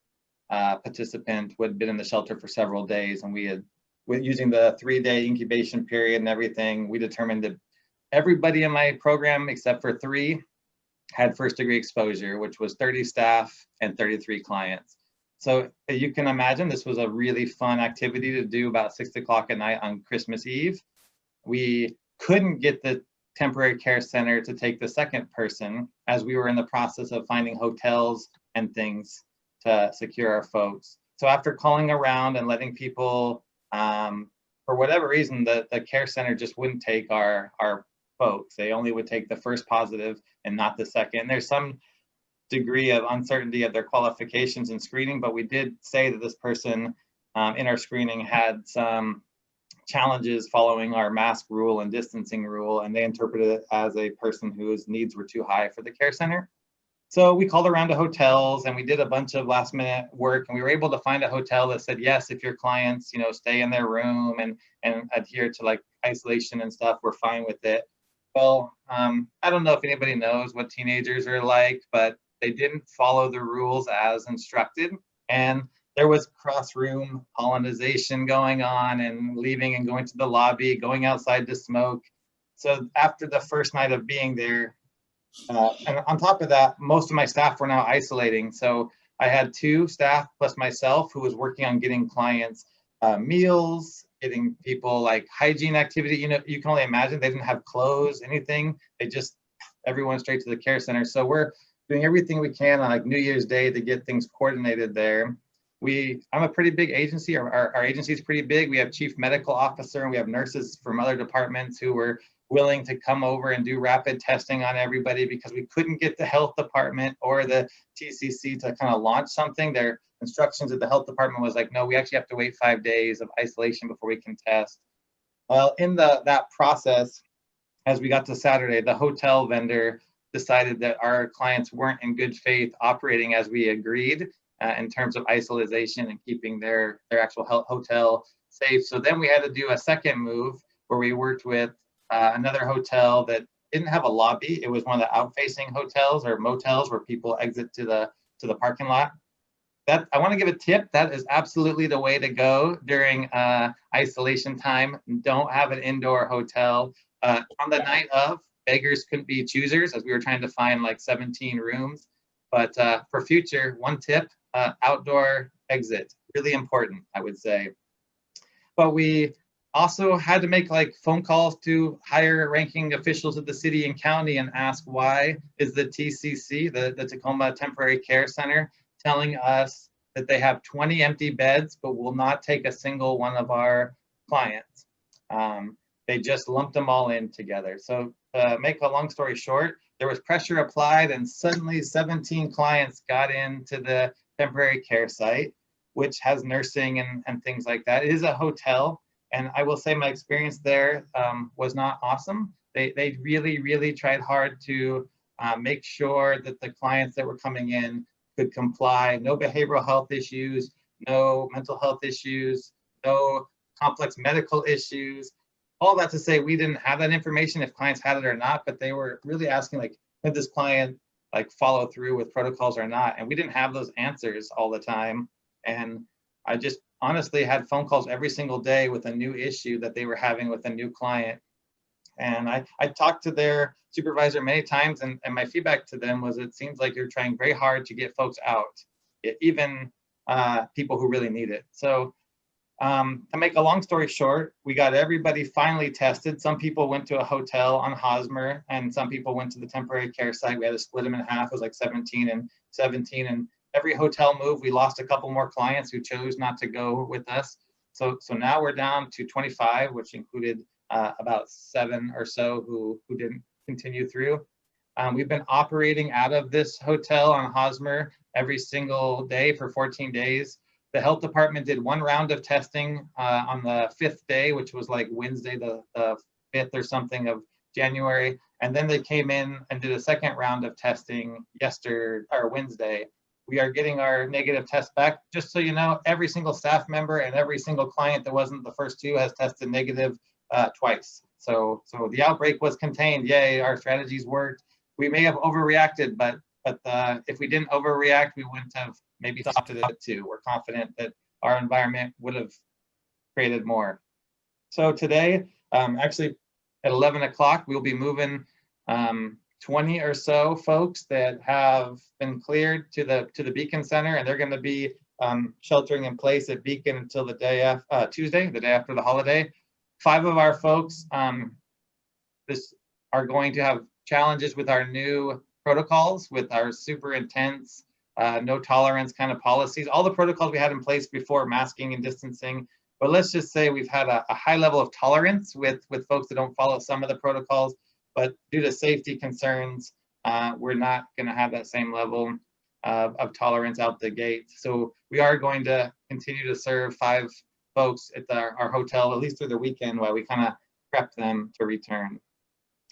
participant who had been in the shelter for several days. And we had, using the 3-day incubation period and everything, we determined that everybody in my program except for 3 had first degree exposure, which was 30 staff and 33 clients. So you can imagine this was a really fun activity to do about 6 o'clock at night on Christmas Eve. We couldn't get the temporary care center to take the second person, as we were in the process of finding hotels and things to secure our folks. So after calling around and letting people, for whatever reason, the care center just wouldn't take our folks. They only would take the first positive and not the second. There's some degree of uncertainty of their qualifications and screening, but we did say that this person in our screening had some challenges following our mask rule and distancing rule, and they interpreted it as a person whose needs were too high for the care center. So we called around to hotels and we did a bunch of last minute work, and we were able to find a hotel that said, yes, if your clients, stay in their room and adhere to like isolation and stuff, we're fine with it. Well, I don't know if anybody knows what teenagers are like, but they didn't follow the rules as instructed. And there was cross-room pollination going on, and leaving and going to the lobby, going outside to smoke. So after the first night of being there, and on top of that, most of my staff were now isolating. So I had 2 staff plus myself who was working on getting clients meals, getting people like hygiene activity. You can only imagine they didn't have clothes, anything. They just, everyone straight to the care center. So we're doing everything we can on like New Year's Day to get things coordinated there. I'm a pretty big agency. Our agency is pretty big. We have chief medical officer and we have nurses from other departments who were willing to come over and do rapid testing on everybody because we couldn't get the health department or the TCC to kind of launch something. Their instructions at the health department was like, no, we actually have to wait 5 days of isolation before we can test. Well, in that process, as we got to Saturday, the hotel vendor decided that our clients weren't in good faith operating as we agreed in terms of isolation and keeping their actual hotel safe. So then we had to do a second move where we worked with another hotel that didn't have a lobby. It was one of the out-facing hotels or motels where people exit to the parking lot. That I want to give a tip. That is absolutely the way to go during isolation time. Don't have an indoor hotel. On the night of, beggars couldn't be choosers as we were trying to find like 17 rooms. But for future, one tip, outdoor exit, really important, I would say. But we also had to make like phone calls to higher ranking officials of the city and county and ask why is the TCC, the Tacoma Temporary Care Center, telling us that they have 20 empty beds, but will not take a single one of our clients. They just lumped them all in together. So make a long story short, there was pressure applied and suddenly 17 clients got into the temporary care site, which has nursing and things like that. It is a hotel. And I will say my experience there was not awesome. They really, really tried hard to make sure that the clients that were coming in could comply. No behavioral health issues, no mental health issues, no complex medical issues. All that to say, we didn't have that information if clients had it or not, but they were really asking like, could this client like follow through with protocols or not? And we didn't have those answers all the time. And I just honestly had phone calls every single day with a new issue that they were having with a new client. And I talked to their supervisor many times, and my feedback to them was it seems like you're trying very hard to get folks out, even people who really need it. So to make a long story short, we got everybody finally tested. Some people went to a hotel on Hosmer, and some people went to the temporary care site. We had to split them in half. It was like 17 and 17. And every hotel move, we lost a couple more clients who chose not to go with us. So now we're down to 25, which included about 7 or so who didn't continue through. We've been operating out of this hotel on Hosmer every single day for 14 days. The health department did 1 round of testing on the 5th day, which was like Wednesday, the 5th or something of January. And then they came in and did a 2nd round of testing Wednesday. We are getting our negative test back. Just so you know, every single staff member and every single client that wasn't the first 2 has tested negative twice. So the outbreak was contained. Yay, our strategies worked. We may have overreacted, but if we didn't overreact, we wouldn't have maybe stopped it at 2. We're confident that our environment would have created more. So today, actually at 11 o'clock, we'll be moving 20 or so folks that have been cleared to the Beacon Center, and they're going to be sheltering in place at Beacon until the day after Tuesday, the day after the holiday. 5 of our folks are going to have challenges with our new protocols, with our super intense, no tolerance kind of policies, all the protocols we had in place before, masking and distancing. But let's just say we've had a high level of tolerance with folks that don't follow some of the protocols, but due to safety concerns, we're not going to have that same level of tolerance out the gate. So we are going to continue to serve 5 folks at our hotel, at least through the weekend, while we kind of prep them to return.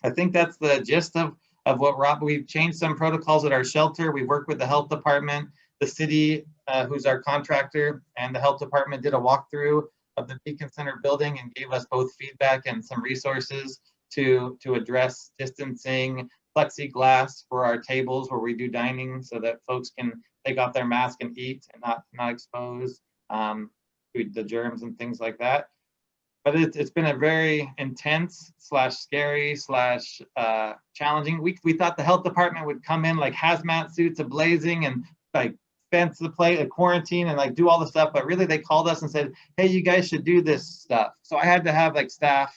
I think that's the gist of what we've changed some protocols at our shelter. We worked with the health department, the city, who's our contractor, and the health department did a walkthrough of the Beacon Center building and gave us both feedback and some resources to address distancing, plexiglass for our tables where we do dining so that folks can take off their mask and eat and not expose the germs and things like that. But it's been a very intense / scary / challenging week. We thought the health department would come in like hazmat suits ablazing and like fence the place, quarantine and like do all the stuff. But really they called us and said, hey, you guys should do this stuff. So I had to have like staff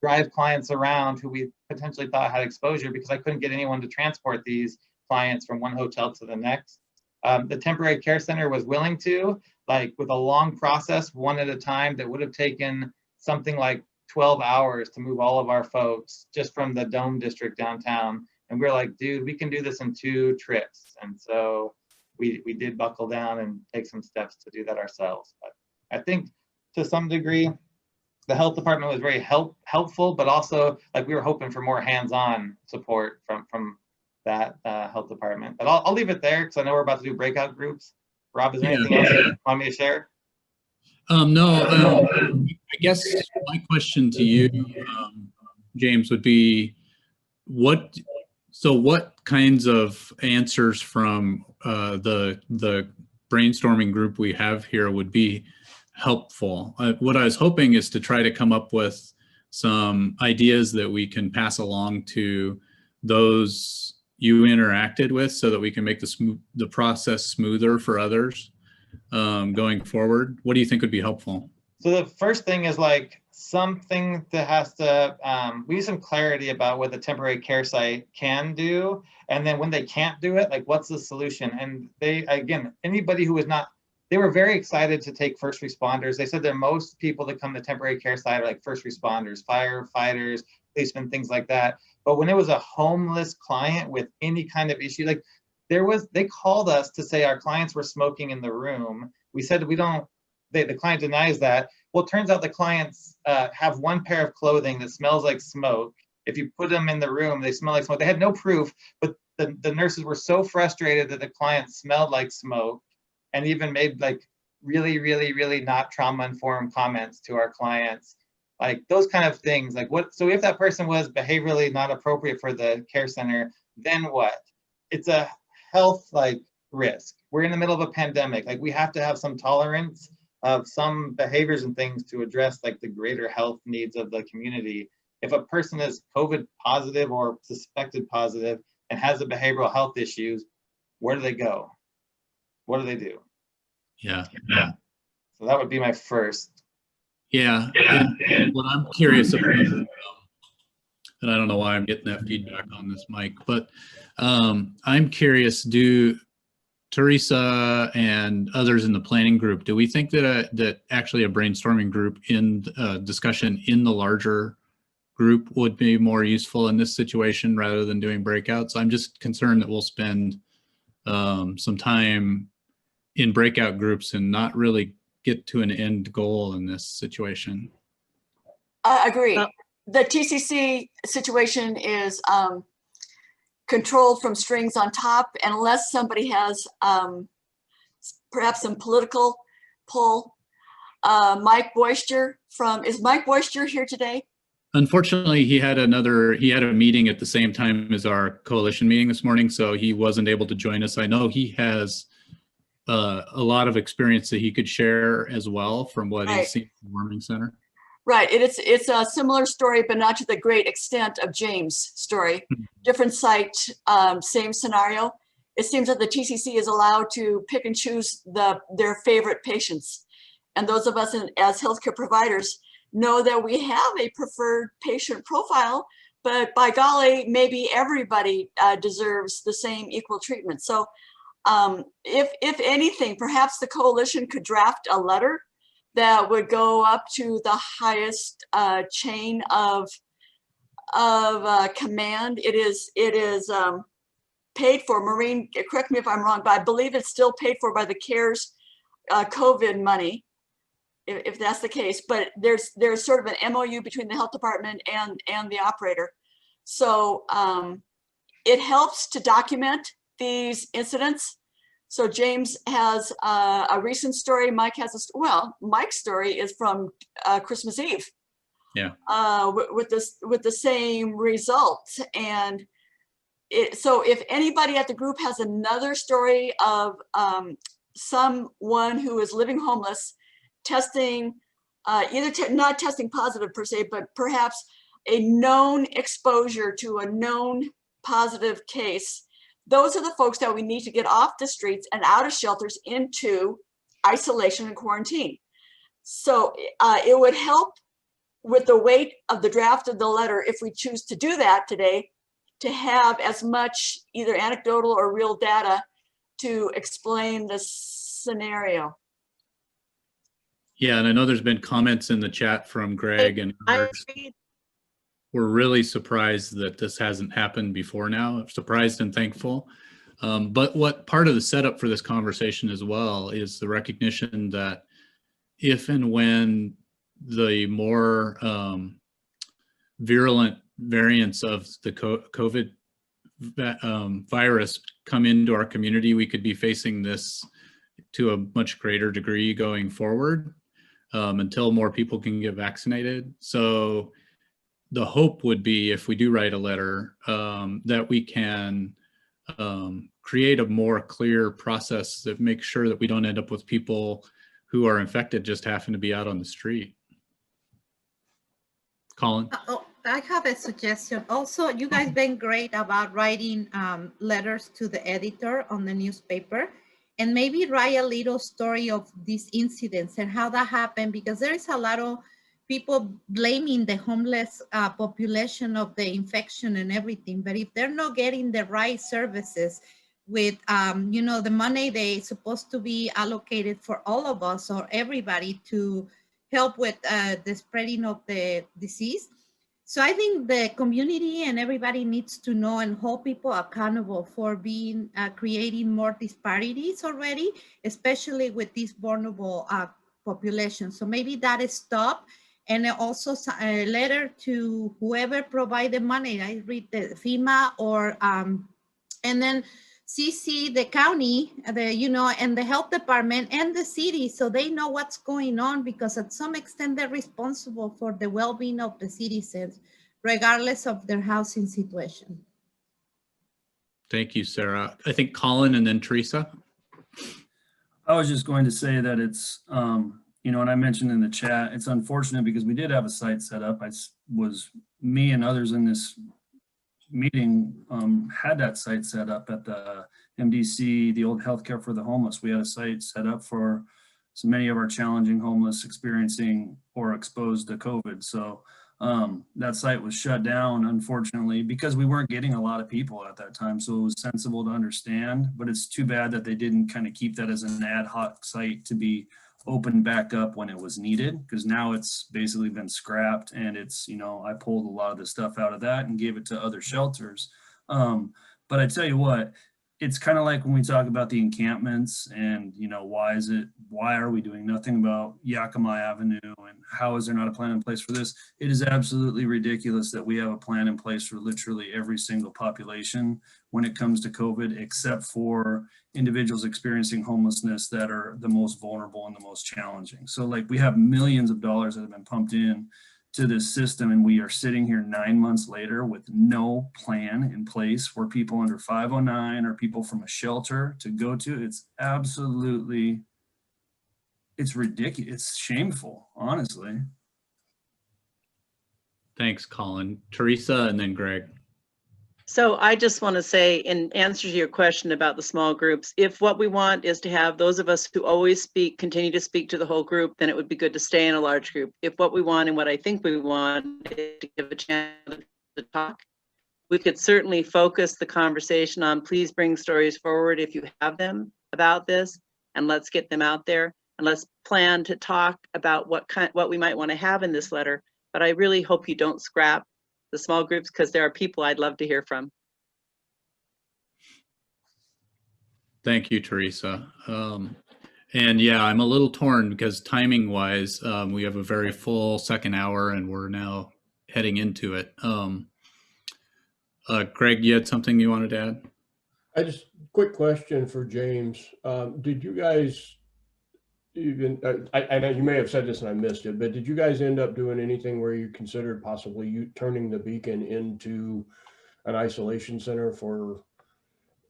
drive clients around who we potentially thought had exposure because I couldn't get anyone to transport these clients from one hotel to the next. The temporary care center was willing to, like with a long process, 1 at a time, that would have taken something like 12 hours to move all of our folks just from the Dome District downtown. And we're like, dude, we can do this in 2 trips. And so we did buckle down and take some steps to do that ourselves. But I think to some degree, the health department was very helpful, but also like we were hoping for more hands-on support from that health department. But I'll leave it there because I know we're about to do breakout groups. Rob, is there anything else you want me to share? No, I guess my question to you, James, would be what kinds of answers from the brainstorming group we have here would be helpful? What I was hoping is to try to come up with some ideas that we can pass along to those you interacted with so that we can make the process smoother for others going forward. What do you think would be helpful? So the first thing is like something that has to, we need some clarity about what the temporary care site can do. And then when they can't do it, like what's the solution? And they, again, anybody who is not, they were very excited to take first responders. They said that most people that come to temporary care site are like first responders, firefighters, policemen, things like that. But when it was a homeless client with any kind of issue, like they called us to say our clients were smoking in the room. We said we don't, the client denies that. Well, it turns out the clients have one pair of clothing that smells like smoke. If you put them in the room, they smell like smoke. They had no proof, but the nurses were so frustrated that the client smelled like smoke and even made like really, really, really not trauma-informed comments to our clients. Like those kind of things, like what, so if that person was behaviorally not appropriate for the care center, then what? It's a health like risk. We're in the middle of a pandemic. Like we have to have some tolerance of some behaviors and things to address like the greater health needs of the community. If a person is COVID positive or suspected positive and has a behavioral health issues, where do they go? What do they do? Yeah. So that would be my first. Yeah. And what I'm curious about, and I don't know why I'm getting that feedback on this mic, but I'm curious, do Teresa and others in the planning group, do we think that that actually a brainstorming group in discussion in the larger group would be more useful in this situation rather than doing breakouts? I'm just concerned that we'll spend some time in breakout groups and not really get to an end goal in this situation. I agree. The TCC situation is controlled from strings on top, and unless somebody has perhaps some political pull. Mike Boyster is Mike Boyster here today? Unfortunately, he had a meeting at the same time as our coalition meeting this morning, so he wasn't able to join us. I know he has a lot of experience that he could share as well from what he's seen from the Warming Center. Right, it's a similar story, but not to the great extent of James' story. Different site, same scenario. It seems that the TCC is allowed to pick and choose their favorite patients. And those of us as healthcare providers know that we have a preferred patient profile, but by golly, maybe everybody deserves the same equal treatment. So if anything, perhaps the coalition could draft a letter that would go up to the highest chain of command. It is paid for. Maureen, correct me if I'm wrong, but I believe it's still paid for by the CARES COVID money, if that's the case. But there's sort of an MOU between the health department and the operator. So it helps to document these incidents. So James has a recent story. Mike has Mike's story is from Christmas Eve. Yeah. With the same result. And so if anybody at the group has another story of someone who is living homeless, testing, not testing positive per se, but perhaps a known exposure to a known positive case, those are the folks that we need to get off the streets and out of shelters into isolation and quarantine. So it would help with the weight of the draft of the letter, if we choose to do that today, to have as much either anecdotal or real data to explain the scenario. Yeah, and I know there's been comments in the chat from Greg and others. We're really surprised that this hasn't happened before now. Surprised and thankful. But what part of the setup for this conversation as well is the recognition that if and when the more virulent variants of the COVID virus come into our community, we could be facing this to a much greater degree going forward until more people can get vaccinated. So the hope would be, if we do write a letter, that we can create a more clear process that makes sure that we don't end up with people who are infected just having to be out on the street. Colin? Oh, I have a suggestion. Also, you guys been great about writing letters to the editor on the newspaper, and maybe write a little story of these incidents and how that happened, because there is a lot of people blaming the homeless population of the infection and everything. But if they're not getting the right services with, you know, the money they supposed to be allocated for all of us or everybody to help with the spreading of the disease. So I think the community and everybody needs to know and hold people accountable for being creating more disparities already, especially with this vulnerable population. So maybe that is stop. And also a letter to whoever provide the money. I read the FEMA or, and then CC the county, you know, and the health department and the city, so they know what's going on, because at some extent they're responsible for the well-being of the citizens, regardless of their housing situation. Thank you, Sarah. I think Colin and then Teresa. I was just going to say that it's, you know, and I mentioned in the chat, it's unfortunate because we did have a site set up. Me and others in this meeting had that site set up at the MDC, the old healthcare for the homeless. We had a site set up for so many of our challenging homeless experiencing or exposed to COVID. So that site was shut down, unfortunately, because we weren't getting a lot of people at that time. So it was sensible to understand, but it's too bad that they didn't kind of keep that as an ad hoc site to be opened back up when it was needed, because now it's basically been scrapped, and it's, you know, I pulled a lot of the stuff out of that and gave it to other shelters. But I tell you what, it's kind of like when we talk about the encampments and, you know, why are we doing nothing about Yakima Avenue, and how is there not a plan in place for this? It is absolutely ridiculous that we have a plan in place for literally every single population when it comes to COVID, except for individuals experiencing homelessness that are the most vulnerable and the most challenging. So like, we have millions of dollars that have been pumped in to this system, and we are sitting here 9 months later with no plan in place for people under 509 or people from a shelter to go to. It's absolutely, it's ridiculous. It's shameful, honestly. Thanks, Colin. Teresa and then Greg. So I just want to say, in answer to your question about the small groups, if what we want is to have those of us who always speak continue to speak to the whole group, then it would be good to stay in a large group. If what we want and what I think we want is to give a chance to talk, we could certainly focus the conversation on, please bring stories forward if you have them about this, and let's get them out there, and let's plan to talk about what we might want to have in this letter. But I really hope you don't scrap the small groups, because there are people I'd love to hear from. Thank you, Teresa. And yeah, I'm a little torn because timing wise, we have a very full second hour and we're now heading into it. Greg, you had something you wanted to add? I just, quick question for James. Did you guys even, I know you may have said this and I missed it, but did you guys end up doing anything where you considered possibly turning the Beacon into an isolation center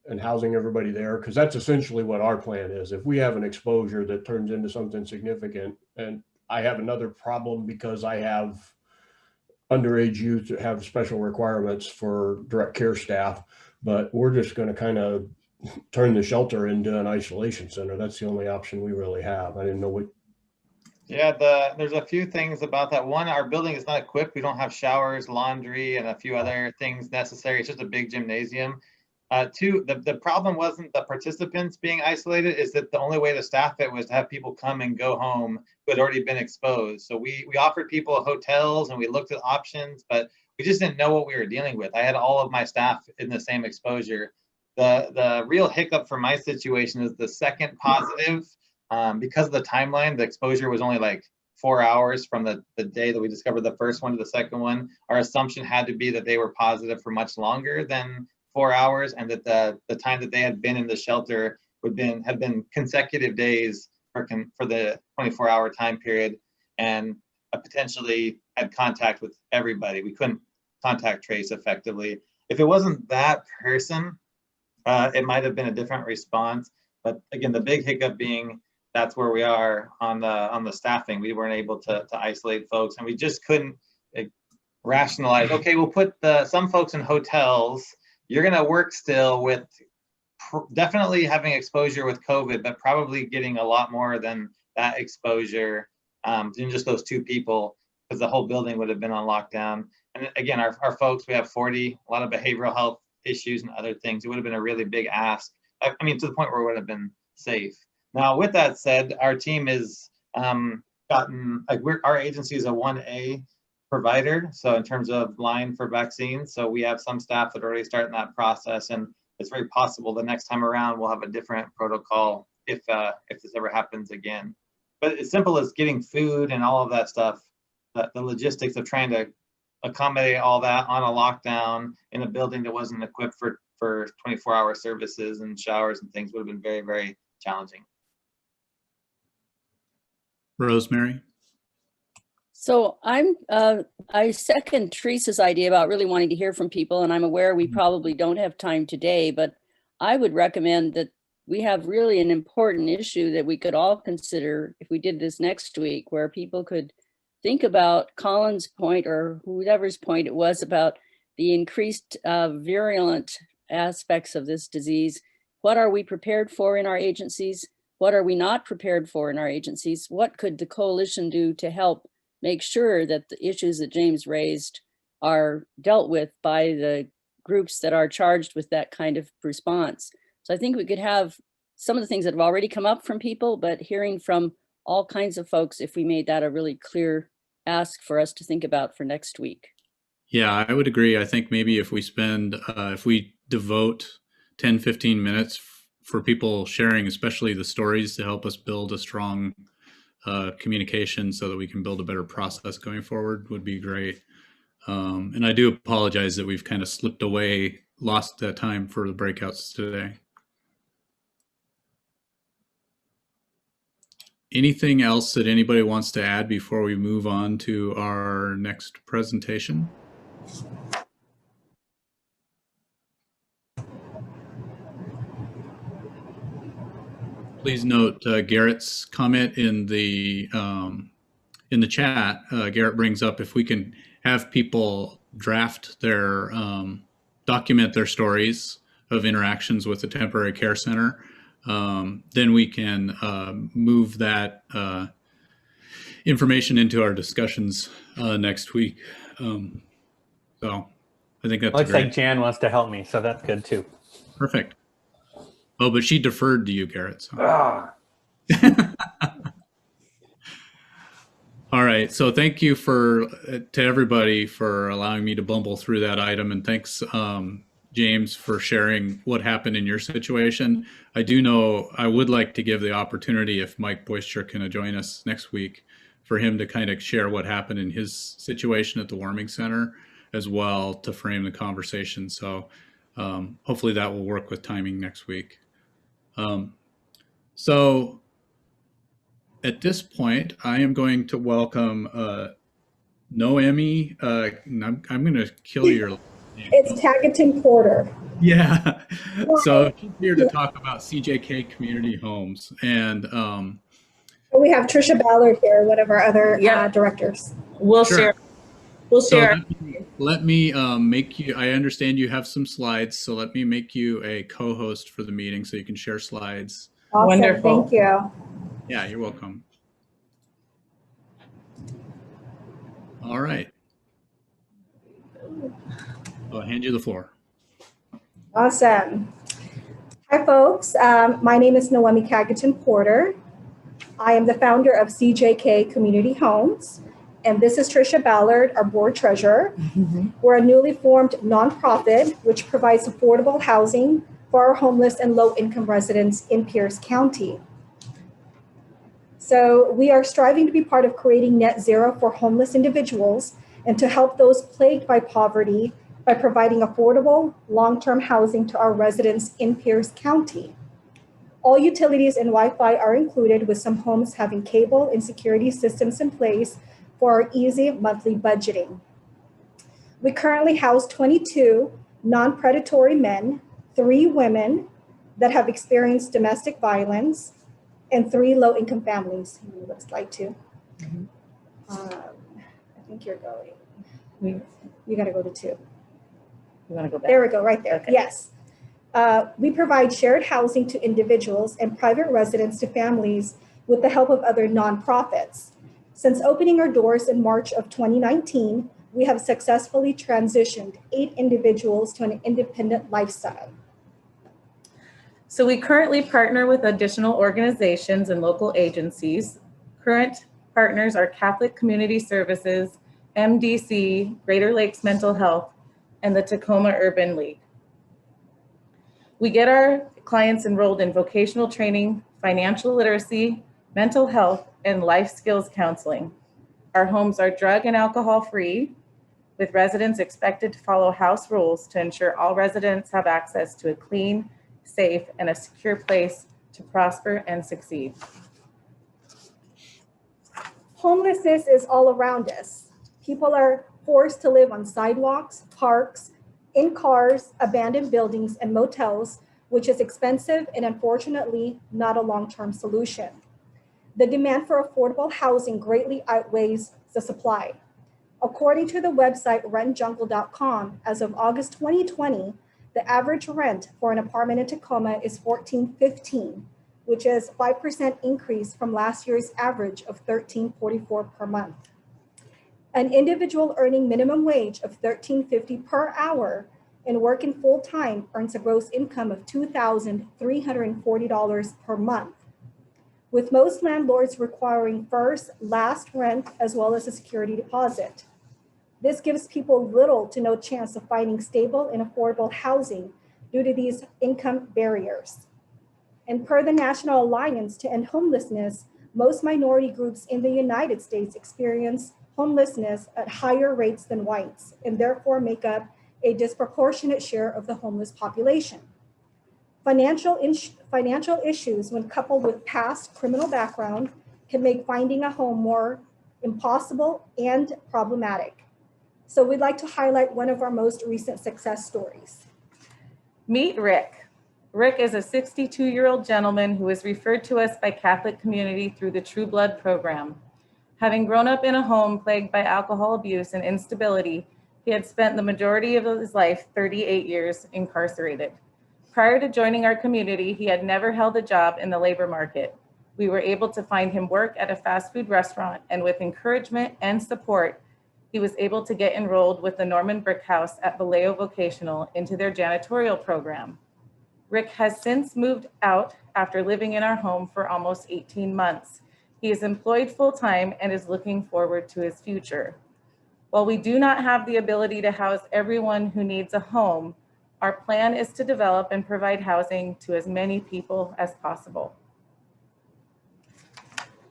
and housing everybody there? Because that's essentially what our plan is. If we have an exposure that turns into something significant, and I have another problem because I have underage youth that have special requirements for direct care staff, but we're just going to kind of turn the shelter into an isolation center. That's the only option we really have. I didn't know what. Yeah, there's a few things about that. One, our building is not equipped. We don't have showers, laundry, and a few other things necessary. It's just a big gymnasium. The problem wasn't the participants being isolated, is that the only way to staff it was to have people come and go home who had already been exposed. So we offered people hotels and we looked at options, but we just didn't know what we were dealing with. I had all of my staff in the same exposure. The real hiccup for my situation is the second positive. Because of the timeline, the exposure was only like 4 hours from the day that we discovered the first one to the second one. Our assumption had to be that they were positive for much longer than 4 hours, and that the time that they had been in the shelter had been consecutive days for the 24-hour time period, and potentially had contact with everybody. We couldn't contact trace effectively. If it wasn't that person, it might have been a different response. But again, the big hiccup being that's where we are on the staffing. We weren't able to isolate folks, and we just couldn't rationalize. Okay, we'll put some folks in hotels. You're going to work still with definitely having exposure with COVID, but probably getting a lot more than that exposure than just those 2 people, because the whole building would have been on lockdown. And again, our folks, we have 40, a lot of behavioral health issues and other things. It would have been a really big ask. I mean, to the point where it would have been safe. Now, with that said, our team is our agency is a 1A provider. So in terms of line for vaccines, so we have some staff that are already starting that process, and it's very possible the next time around we'll have a different protocol if this ever happens again. But as simple as getting food and all of that stuff, the logistics of trying to accommodate all that on a lockdown in a building that wasn't equipped for 24-hour services and showers and things would have been very, very challenging. Rosemary? So I second Teresa's idea about really wanting to hear from people, and I'm aware we probably don't have time today, but I would recommend that we have really an important issue that we could all consider if we did this next week, where people could think about Colin's point, or whoever's point it was, about the increased virulent aspects of this disease. What are we prepared for in our agencies? What are we not prepared for in our agencies? What could the coalition do to help make sure that the issues that James raised are dealt with by the groups that are charged with that kind of response? So I think we could have some of the things that have already come up from people, but hearing from all kinds of folks, if we made that a really clear ask for us to think about for next week. Yeah, I would agree. I think maybe if we devote 10, 15 minutes for people sharing, especially the stories, to help us build a strong communication so that we can build a better process going forward, would be great. And I do apologize that we've kind of slipped away, lost that time for the breakouts today. Anything else that anybody wants to add before we move on to our next presentation? Please note Garrett's comment in the chat. Garrett brings up if we can have people draft their document their stories of interactions with the temporary care center, then we can move that information into our discussions next week. So I think that's looks great. like Jan wants to help me, so that's good too. Perfect. Oh, but she deferred to you, Garrett. So. All right. So thank you to everybody for allowing me to bumble through that item, and thanks, James, for sharing what happened in your situation. I do know I would like to give the opportunity, if Mike Boyster can join us next week, for him to kind of share what happened in his situation at the warming center as well, to frame the conversation. So hopefully that will work with timing next week. So at this point, I am going to welcome Noemi. I'm going to kill your name. It's Tagaton Porter. Yeah. So she's here to talk about CJK Community Homes. And we have Trisha Ballard here, one of our other directors. We'll sure. We'll so share. Let me make you, I understand you have some slides, so let me make you a co-host for the meeting so you can share slides. Awesome. Wonderful. Thank you. Yeah, you're welcome. All right. I'll hand you the floor. Awesome. Hi, folks. My name is Noemi Cagaton Porter. I am the founder of CJK Community Homes, and this is Trisha Ballard, our board treasurer. We're a newly formed nonprofit which provides affordable housing for our homeless and low-income residents in Pierce County. So we are striving to be part of creating net zero for homeless individuals and to help those plagued by poverty by providing affordable, long-term housing to our residents in Pierce County. All utilities and Wi-Fi are included, with some homes having cable and security systems in place for our easy monthly budgeting. We currently house 22 non-predatory men, 3 women that have experienced domestic violence, and 3 low-income families. You go to slide 2. I think you're going. You got to go to 2. You want to go back? There we go, right there. Okay. Yes. We provide shared housing to individuals and private residents to families with the help of other nonprofits. Since opening our doors in March of 2019, we have successfully transitioned 8 individuals to an independent lifestyle. So we currently partner with additional organizations and local agencies. Current partners are Catholic Community Services, MDC, Greater Lakes Mental Health, and the Tacoma Urban League. We get our clients enrolled in vocational training, financial literacy, mental health, and life skills counseling. Our homes are drug and alcohol free, with residents expected to follow house rules to ensure all residents have access to a clean, safe, and a secure place to prosper and succeed. Homelessness is all around us. People are forced to live on sidewalks, parks, in cars, abandoned buildings, and motels, which is expensive and unfortunately not a long-term solution. The demand for affordable housing greatly outweighs the supply. According to the website rentjungle.com, as of August 2020, the average rent for an apartment in Tacoma is $14.15, which is a 5% increase from last year's average of $13.44 per month. An individual earning minimum wage of $13.50 per hour and working full-time earns a gross income of $2,340 per month, with most landlords requiring first, last rent, as well as a security deposit. This gives people little to no chance of finding stable and affordable housing due to these income barriers. And per the National Alliance to End Homelessness, most minority groups in the United States experience homelessness at higher rates than whites, and therefore make up a disproportionate share of the homeless population. Financial issues, when coupled with past criminal background, can make finding a home more impossible and problematic. So we'd like to highlight one of our most recent success stories. Meet Rick. Rick is a 62-year-old gentleman who was referred to us by Catholic Community through the True Blood program. Having grown up in a home plagued by alcohol abuse and instability, he had spent the majority of his life, 38 years, incarcerated. Prior to joining our community, he had never held a job in the labor market. We were able to find him work at a fast food restaurant, and with encouragement and support, he was able to get enrolled with the Norman Brick House at Vallejo Vocational into their janitorial program. Rick has since moved out after living in our home for almost 18 months. He is employed full-time and is looking forward to his future. While we do not have the ability to house everyone who needs a home, our plan is to develop and provide housing to as many people as possible.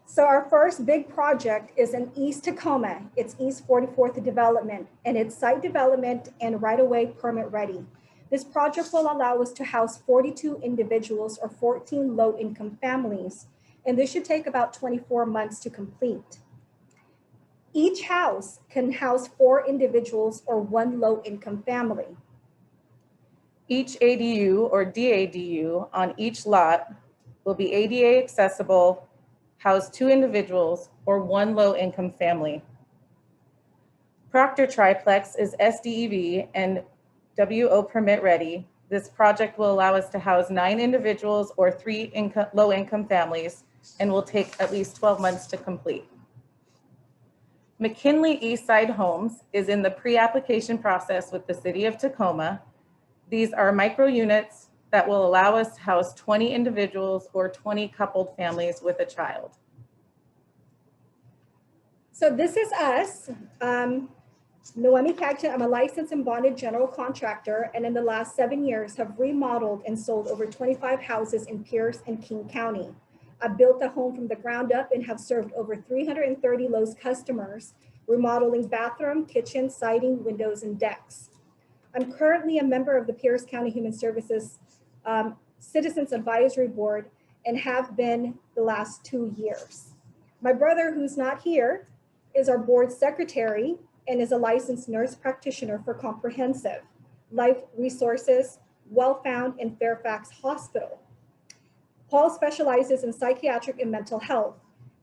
So our first big project is in East Tacoma. It's East 44th Development, and it's site development and right-of-way permit ready. This project will allow us to house 42 individuals or 14 low-income families, and this should take about 24 months to complete. Each house can house 4 individuals or 1 low-income family. Each ADU or DADU on each lot will be ADA accessible, house 2 individuals or 1 low-income family. Proctor Triplex is SDEV and WO permit ready. This project will allow us to house 9 individuals or 3 low-income families and will take at least 12 months to complete. McKinley Eastside Homes is in the pre-application process with the City of Tacoma. These are micro units that will allow us to house 20 individuals or 20 coupled families with a child. So this is us. Noemi Cagton, I'm a licensed and bonded general contractor, and in the last 7 years have remodeled and sold over 25 houses in Pierce and King County. I built a home from the ground up and have served over 330 Lowe's customers, remodeling bathroom, kitchen, siding, windows, and decks. I'm currently a member of the Pierce County Human Services Citizens Advisory Board and have been the last 2 years. My brother, who's not here, is our board secretary and is a licensed nurse practitioner for Comprehensive Life Resources, Well Found in Fairfax Hospital. Paul specializes in psychiatric and mental health.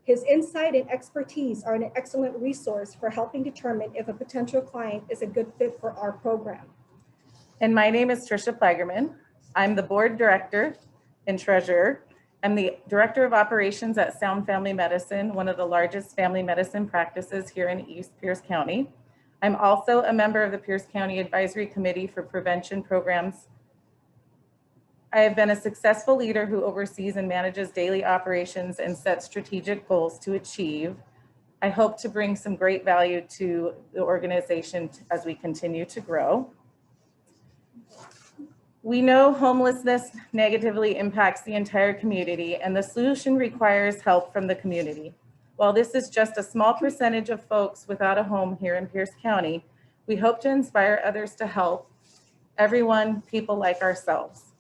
His insight and expertise are an excellent resource for helping determine if a potential client is a good fit for our program. And my name is Tricia Plagerman. I'm the board director and treasurer. I'm the director of operations at Sound Family Medicine, one of the largest family medicine practices here in East Pierce County. I'm also a member of the Pierce County Advisory Committee for Prevention Programs. I have been a successful leader who oversees and manages daily operations and sets strategic goals to achieve. I hope to bring some great value to the organization as we continue to grow. We know homelessness negatively impacts the entire community, and the solution requires help from the community. While this is just a small percentage of folks without a home here in Pierce County, we hope to inspire others to help everyone, people like ourselves.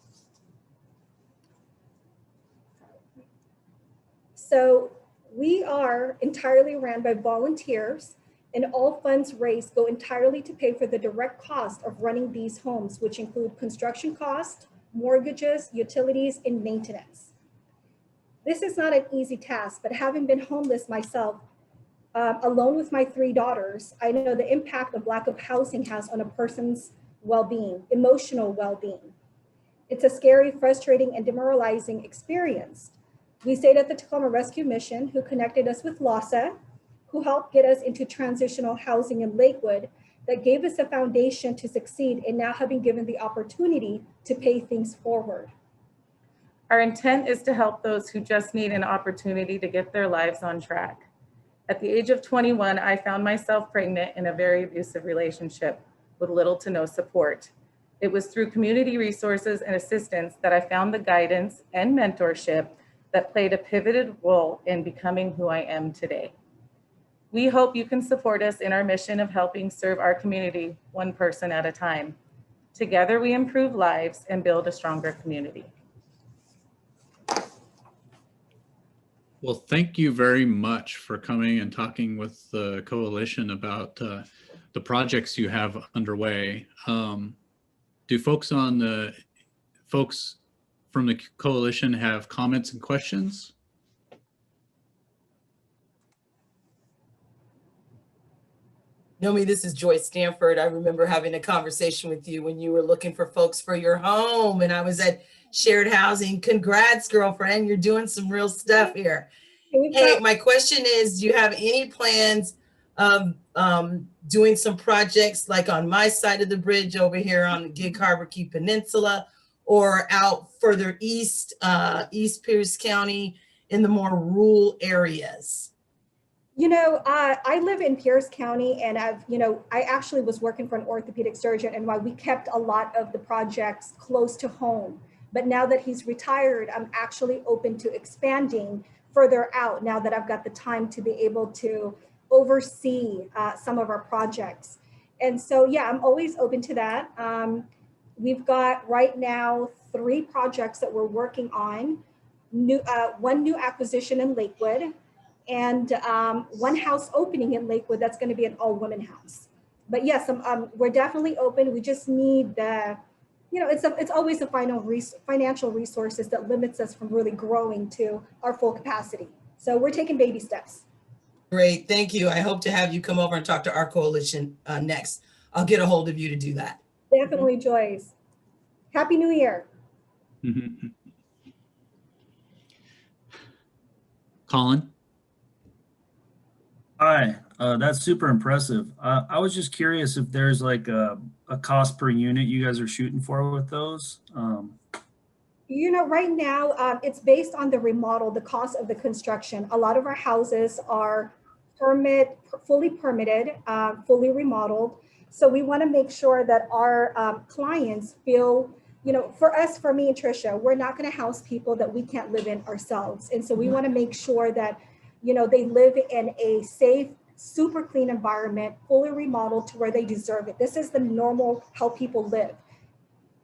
So we are entirely ran by volunteers, and all funds raised go entirely to pay for the direct cost of running these homes, which include construction costs, mortgages, utilities, and maintenance. This is not an easy task, but having been homeless myself, alone with my 3 daughters, I know the impact of lack of housing has on a person's well-being, emotional well-being. It's a scary, frustrating, and demoralizing experience. We stayed at the Tacoma Rescue Mission, who connected us with LASA, who helped get us into transitional housing in Lakewood, that gave us a foundation to succeed in now having given the opportunity to pay things forward. Our intent is to help those who just need an opportunity to get their lives on track. At the age of 21, I found myself pregnant in a very abusive relationship with little to no support. It was through community resources and assistance that I found the guidance and mentorship that played a pivotal role in becoming who I am today. We hope you can support us in our mission of helping serve our community one person at a time. Together we improve lives and build a stronger community. Well, thank you very much for coming and talking with the coalition about the projects you have underway. Do folks from the coalition have comments and questions? Nomi, this is Joyce Stanford. I remember having a conversation with you when you were looking for folks for your home, and I was at Shared Housing. Congrats, girlfriend. You're doing some real stuff here. Hey, my question is, do you have any plans of doing some projects like on my side of the bridge over here on the Gig Harbor Key Peninsula, or out further east, East Pierce County, in the more rural areas? You know, I live in Pierce County, and I actually was working for an orthopedic surgeon, and while we kept a lot of the projects close to home, but now that he's retired, I'm actually open to expanding further out now that I've got the time to be able to oversee some of our projects. And so, yeah, I'm always open to that. We've got right now 3 projects that we're working on. One new acquisition in Lakewood, and 1 house opening in Lakewood that's going to be an all-women house. But yes, we're definitely open. We just need the, it's always the financial resources that limits us from really growing to our full capacity. So we're taking baby steps. Great, thank you. I hope to have you come over and talk to our coalition next. I'll get a hold of you to do that. Definitely, Joyce. Happy New Year. Colin? Hi, that's super impressive. I was just curious if there's like a cost per unit you guys are shooting for with those. You know, right now, it's based on the remodel, the cost of the construction. A lot of our houses are fully permitted, fully remodeled. So we want to make sure that our clients feel, you know, for us, for me and Trisha, we're not going to house people that we can't live in ourselves. And so we want to make sure that, you know, they live in a safe, super clean environment, fully remodeled to where they deserve it. This is the normal how people live.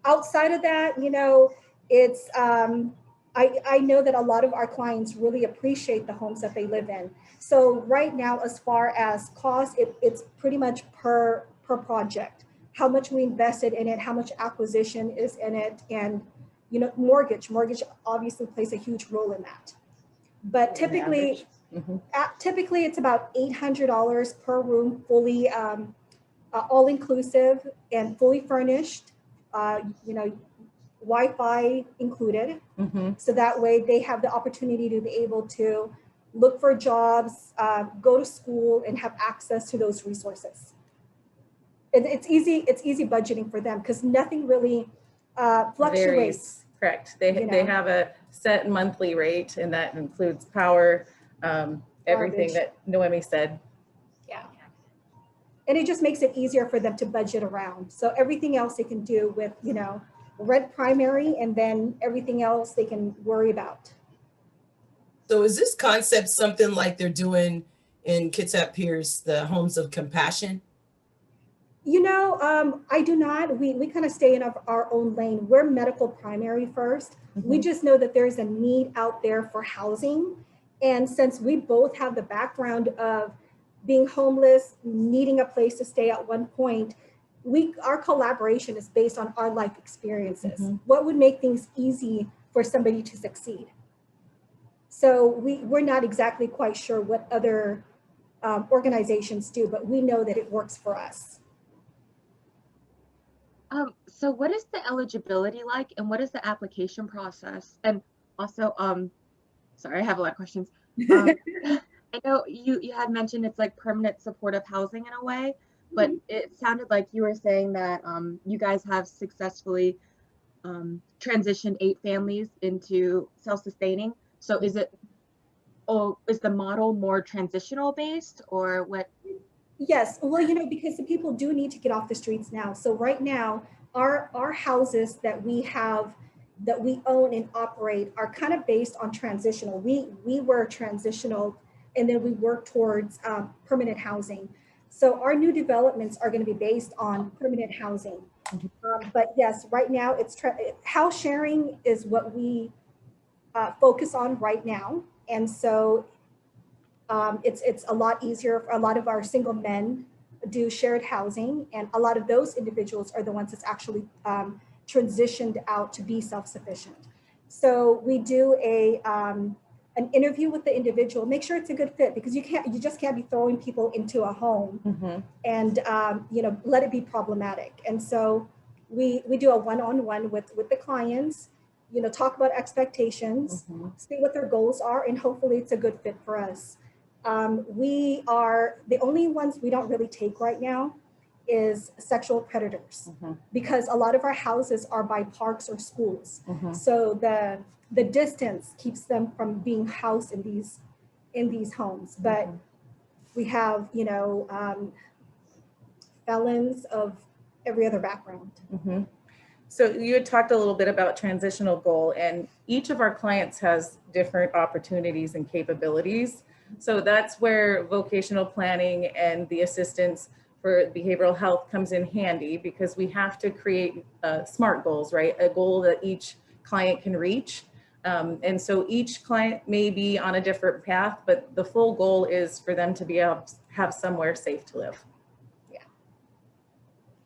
Outside of that, you know, it's I know that a lot of our clients really appreciate the homes that they live in. So right now, as far as cost, it's pretty much per project, how much we invested in it, how much acquisition is in it, and you know, mortgage obviously plays a huge role in that. But typically, typically it's about $800 per room, fully all inclusive and fully furnished. You know, Wi-Fi included. So that way they have the opportunity to be able to look for jobs, go to school, and have access to those resources. And it's easy budgeting for them because nothing really fluctuates. Varies. Correct. They have a set monthly rate, and that includes power, everything Garbage. that Noemi said. Yeah. And it just makes it easier for them to budget around. So everything else they can do with, you know, rent primary, and then everything else they can worry about. So is this concept something like they're doing in Kitsap Piers, the Homes of Compassion? You know, I do not. We kind of stay in our own lane. We're medical primary first. We just know that there's a need out there for housing. And since we both have the background of being homeless, needing a place to stay at one point, our collaboration is based on our life experiences. What would make things easy for somebody to succeed? So we're not exactly quite sure what other organizations do, but we know that it works for us. So what is the eligibility like, and what is the application process? And also, sorry, I have a lot of questions. I know you had mentioned it's like permanent supportive housing in a way, but it sounded like you were saying that you guys have successfully transitioned 8 families into self-sustaining. So is the model more transitional based, or what? Yes, well, you know, because the people do need to get off the streets now. So right now, our houses that we have, that we own and operate, are kind of based on transitional. We were transitional, and then we work towards permanent housing. So our new developments are going to be based on permanent housing. But yes, right now it's house sharing is what we focus on right now, and so it's a lot easier. A lot of our single men do shared housing, and a lot of those individuals are the ones that's actually transitioned out to be self-sufficient. So we do an interview with the individual, make sure it's a good fit, because you just can't be throwing people into a home and you know, let it be problematic. And so we do a one-on-one with the clients, you know, talk about expectations, see what their goals are, and hopefully it's a good fit for us. We are the only ones we don't really take right now is sexual predators, because a lot of our houses are by parks or schools. So the distance keeps them from being housed in these homes. But we have, you know, felons of every other background. So you had talked a little bit about transitional goal, and each of our clients has different opportunities and capabilities. So that's where vocational planning and the assistance for behavioral health comes in handy, because we have to create SMART goals, right? A goal that each client can reach. And so each client may be on a different path, but the full goal is for them to be able to have somewhere safe to live.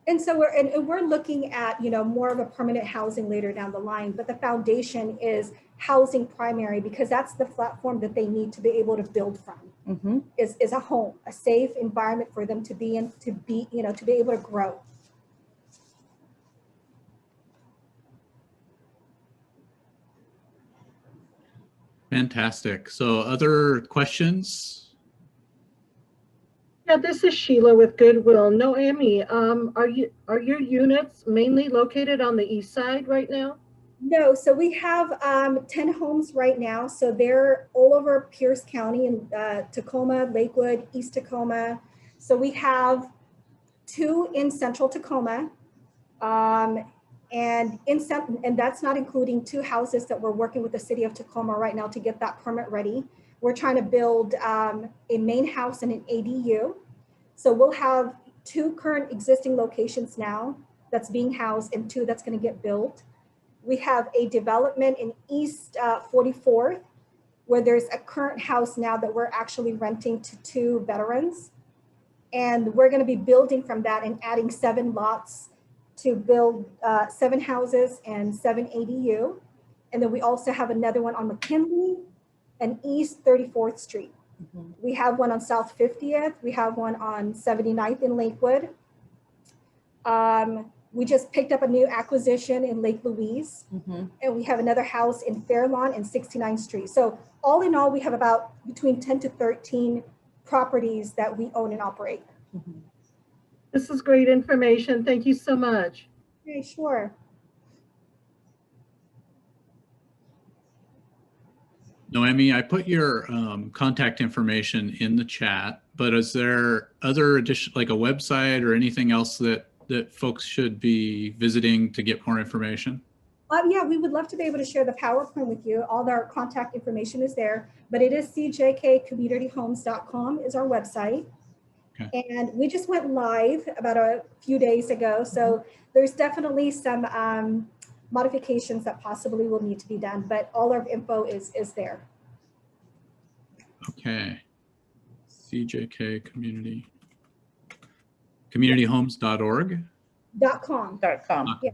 And so we're looking at, you know, more of a permanent housing later down the line, but the foundation is housing primary, because that's the platform that they need to be able to build from. Is a home, a safe environment for them to be in, to be, you know, to be able to grow. Fantastic. So other questions? Yeah, this is Sheila with Goodwill. Noemi, are your units mainly located on the east side right now? No, so we have 10 homes right now. So they're all over Pierce County and Tacoma, Lakewood, East Tacoma. So we have 2 in central Tacoma. And that's not including 2 houses that we're working with the city of Tacoma right now to get that permit ready. We're trying to build a main house and an ADU. So we'll have 2 current existing locations now that's being housed and 2 that's going to get built. We have a development in East 44th where there's a current house now that we're actually renting to 2 veterans. And we're going to be building from that and adding 7 lots to build 7 houses and 7 ADU. And then we also have another one on McKinley and East 34th Street. We have one on South 50th. We have one on 79th in Lakewood. We just picked up a new acquisition in Lake Louise. And we have another house in Fairlawn and 69th Street. So all in all, we have about between 10 to 13 properties that we own and operate. This is great information. Thank you so much. Okay, sure. Noemi, I put your contact information in the chat, but is there other addition, like a website or anything else that folks should be visiting to get more information? Yeah, we would love to be able to share the PowerPoint with you. All our contact information is there, but it is cjkcommunityhomes.com is our website. Okay. And we just went live about a few days ago. So there's definitely some modifications that possibly will need to be done, but all our info is there. Okay. CJK communityhomes.org. .com. Yeah.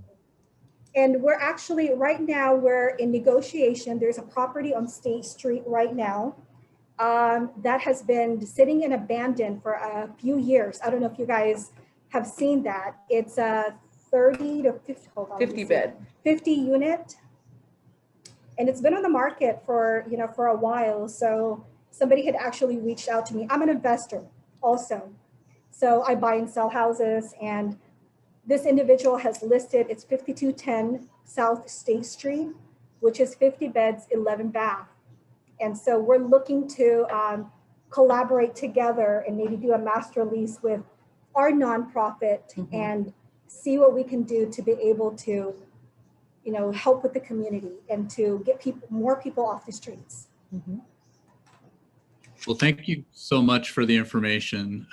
And we're actually, right now, we're in negotiation. There's a property on State Street right now that has been sitting and abandoned for a few years. I don't know if you guys have seen that. It's a 30 to 50, hold on, 50 bed. 50 unit. And it's been on the market for, for a while. So somebody had actually reached out to me. I'm an investor also. So I buy and sell houses, and this individual has listed, it's 5210 South State Street, which is 50 beds, 11 bath. And so we're looking to collaborate together and maybe do a master lease with our nonprofit and see what we can do to be able to, help with the community and to get more people off the streets. Well, thank you so much for the information.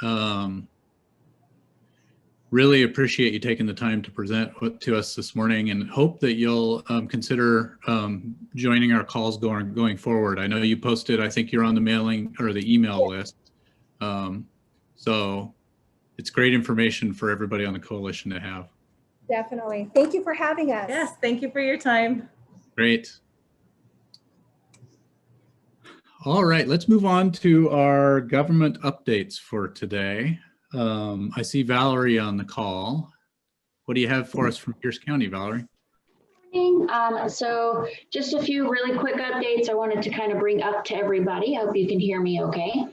Really appreciate you taking the time to present to us this morning, and hope that you'll consider joining our calls going forward. I know you posted, I think you're on the mailing or the email list. So it's great information for everybody on the coalition to have. Definitely. Thank you for having us. Yes, thank you for your time. Great. All right, let's move on to our government updates for today. I see Valerie on the call. What do you have for us from Pierce County, Valerie? So just a few really quick updates I wanted to kind of bring up to everybody. I hope you can hear me okay.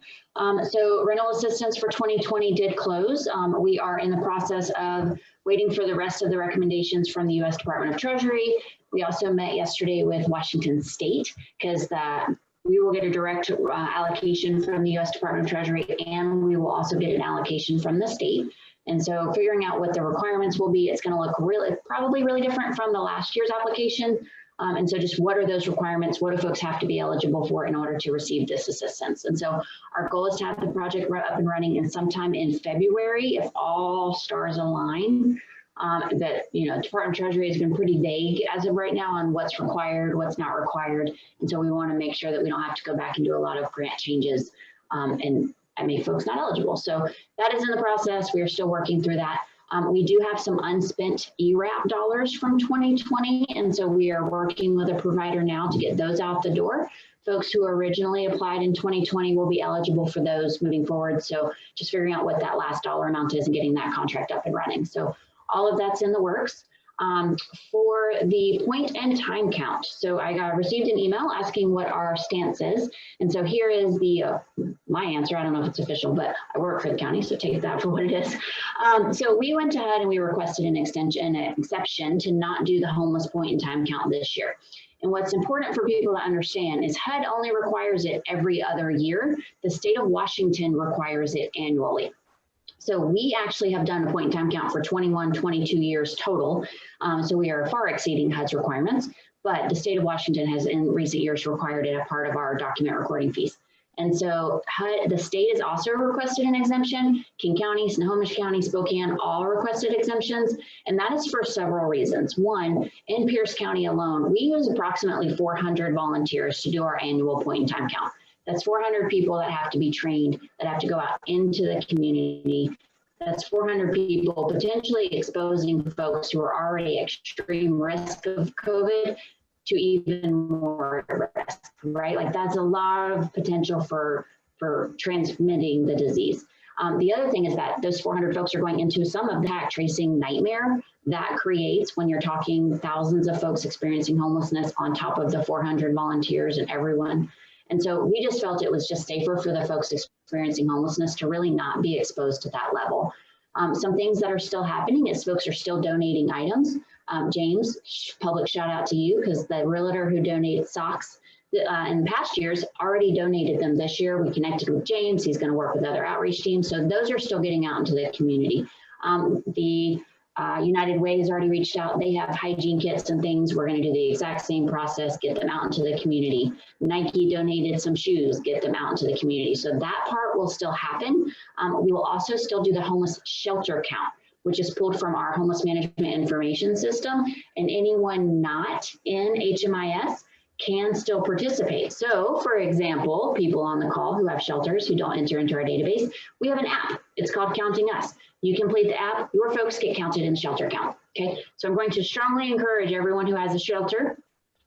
So rental assistance for 2020 did close. We are in the process of waiting for the rest of the recommendations from the U.S. Department of Treasury. We also met yesterday with Washington State because we will get a direct allocation from the U.S. Department of Treasury, and we will also get an allocation from the state. And so figuring out what the requirements will be, it's going to look probably really different from the last year's application. And so just what are those requirements? What do folks have to be eligible for in order to receive this assistance? And so our goal is to have the project up and running in sometime in February if all stars align. Department of Treasury has been pretty vague as of right now on what's required, what's not required. And so we want to make sure that we don't have to go back and do a lot of grant changes and make folks not eligible. So that is in the process. We are still working through that. We do have some unspent ERAP dollars from 2020. And so we are working with a provider now to get those out the door. Folks who originally applied in 2020 will be eligible for those moving forward. So just figuring out what that last dollar amount is and getting that contract up and running. So all of that's in the works. for the point and time count. So I received an email asking what our stance is. And so here is the my answer. I don't know if it's official, but I work for the county, so take that for what it is. So we went ahead and we requested an exception to not do the homeless point in time count this year. And what's important for people to understand is HUD only requires it every other year. The state of Washington requires it annually. So we actually have done a point in time count for 21, 22 years total. So we are far exceeding HUD's requiremms, but the state of Washington has in recent years required it a part of our document recording fees. And so the state has also requested an exemption. King County, Snohomish County, Spokane all requested exemptions. And that is for several reasons. One, in Pierce County alone, we use approximately 400 volunteers to do our annual point in time count. That's 400 people that have to be trained, that have to go out into the community. That's 400 people potentially exposing folks who are already extreme risk of COVID to even more risk, right? Like that's a lot of potential for transmitting the disease. The other thing is that those 400 folks are going into some of the contact tracing nightmare that creates when you're talking thousands of folks experiencing homelessness on top of the 400 volunteers and everyone. And so we just felt it was just safer for the folks experiencing homelessness to really not be exposed to that level. Some things that are still happening is folks are still donating items. James, public shout out to you, because the realtor who donated socks in past years already donated them this year. We connected with James. He's going to work with other outreach teams. So those are still getting out into the community. The United Way has already reached out. They have hygiene kits and things. We're going to do the exact same process, get them out into the community. Nike donated some shoes, get them out into the community. So that part will still happen. We will also still do the homeless shelter count, which is pulled from our homeless management information system, and anyone not in HMIS can still participate. So for example, people on the call who have shelters who don't enter into our database, we have an app. It's called Counting Us. You complete the app, your folks get counted in the shelter count, okay? So I'm going to strongly encourage everyone who has a shelter,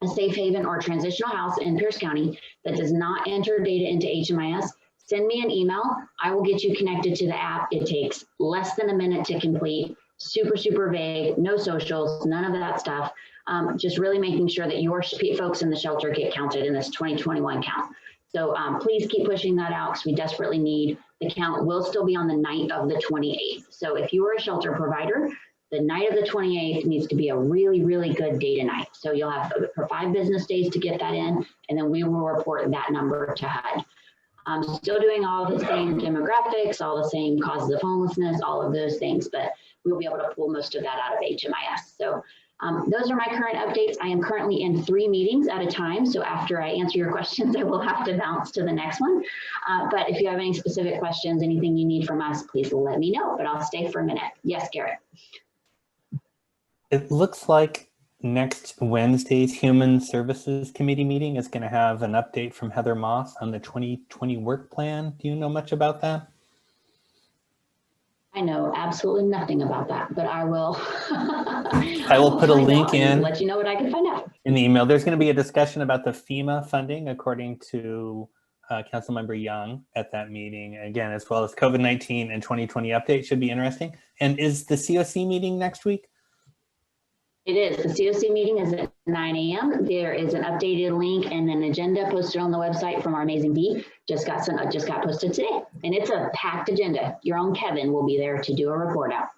a safe haven, or transitional house in Pierce County that does not enter data into HMIS, send me an email. I will get you connected to the app. It takes less than a minute to complete, super, super vague, no socials, none of that stuff. Just really making sure that your folks in the shelter get counted in this 2021 count. So please keep pushing that out because we desperately need. The count will still be on the night of the 28th. So if you are a shelter provider, the night of the 28th needs to be a really, really good data night. So you'll have for 5 business days to get that in, and then we will report that number to HUD. Still doing all the same demographics, all the same causes of homelessness, all of those things, but we'll be able to pull most of that out of HMIS. So those are my current updates. I am currently in 3 meetings at a time. So after I answer your questions, I will have to bounce to the next one. But if you have any specific questions, anything you need from us, please let me know, but I'll stay for a minute. Yes, Garrett. It looks like next Wednesday's Human Services Committee meeting is going to have an update from Heather Moss on the 2020 work plan. Do you know much about that? I know absolutely nothing about that, but I will. I will put a link in. Let you know what I can find out. In the email, there's going to be a discussion about the FEMA funding, according to Councilmember Young at that meeting. Again, as well as COVID-19 and 2020 update should be interesting. And is the COC meeting next week? It is. The COC meeting is at 9 a.m. There is an updated link and an agenda posted on the website from our amazing Bee. Just got posted today, and it's a packed agenda. Your own Kevin will be there to do a report out.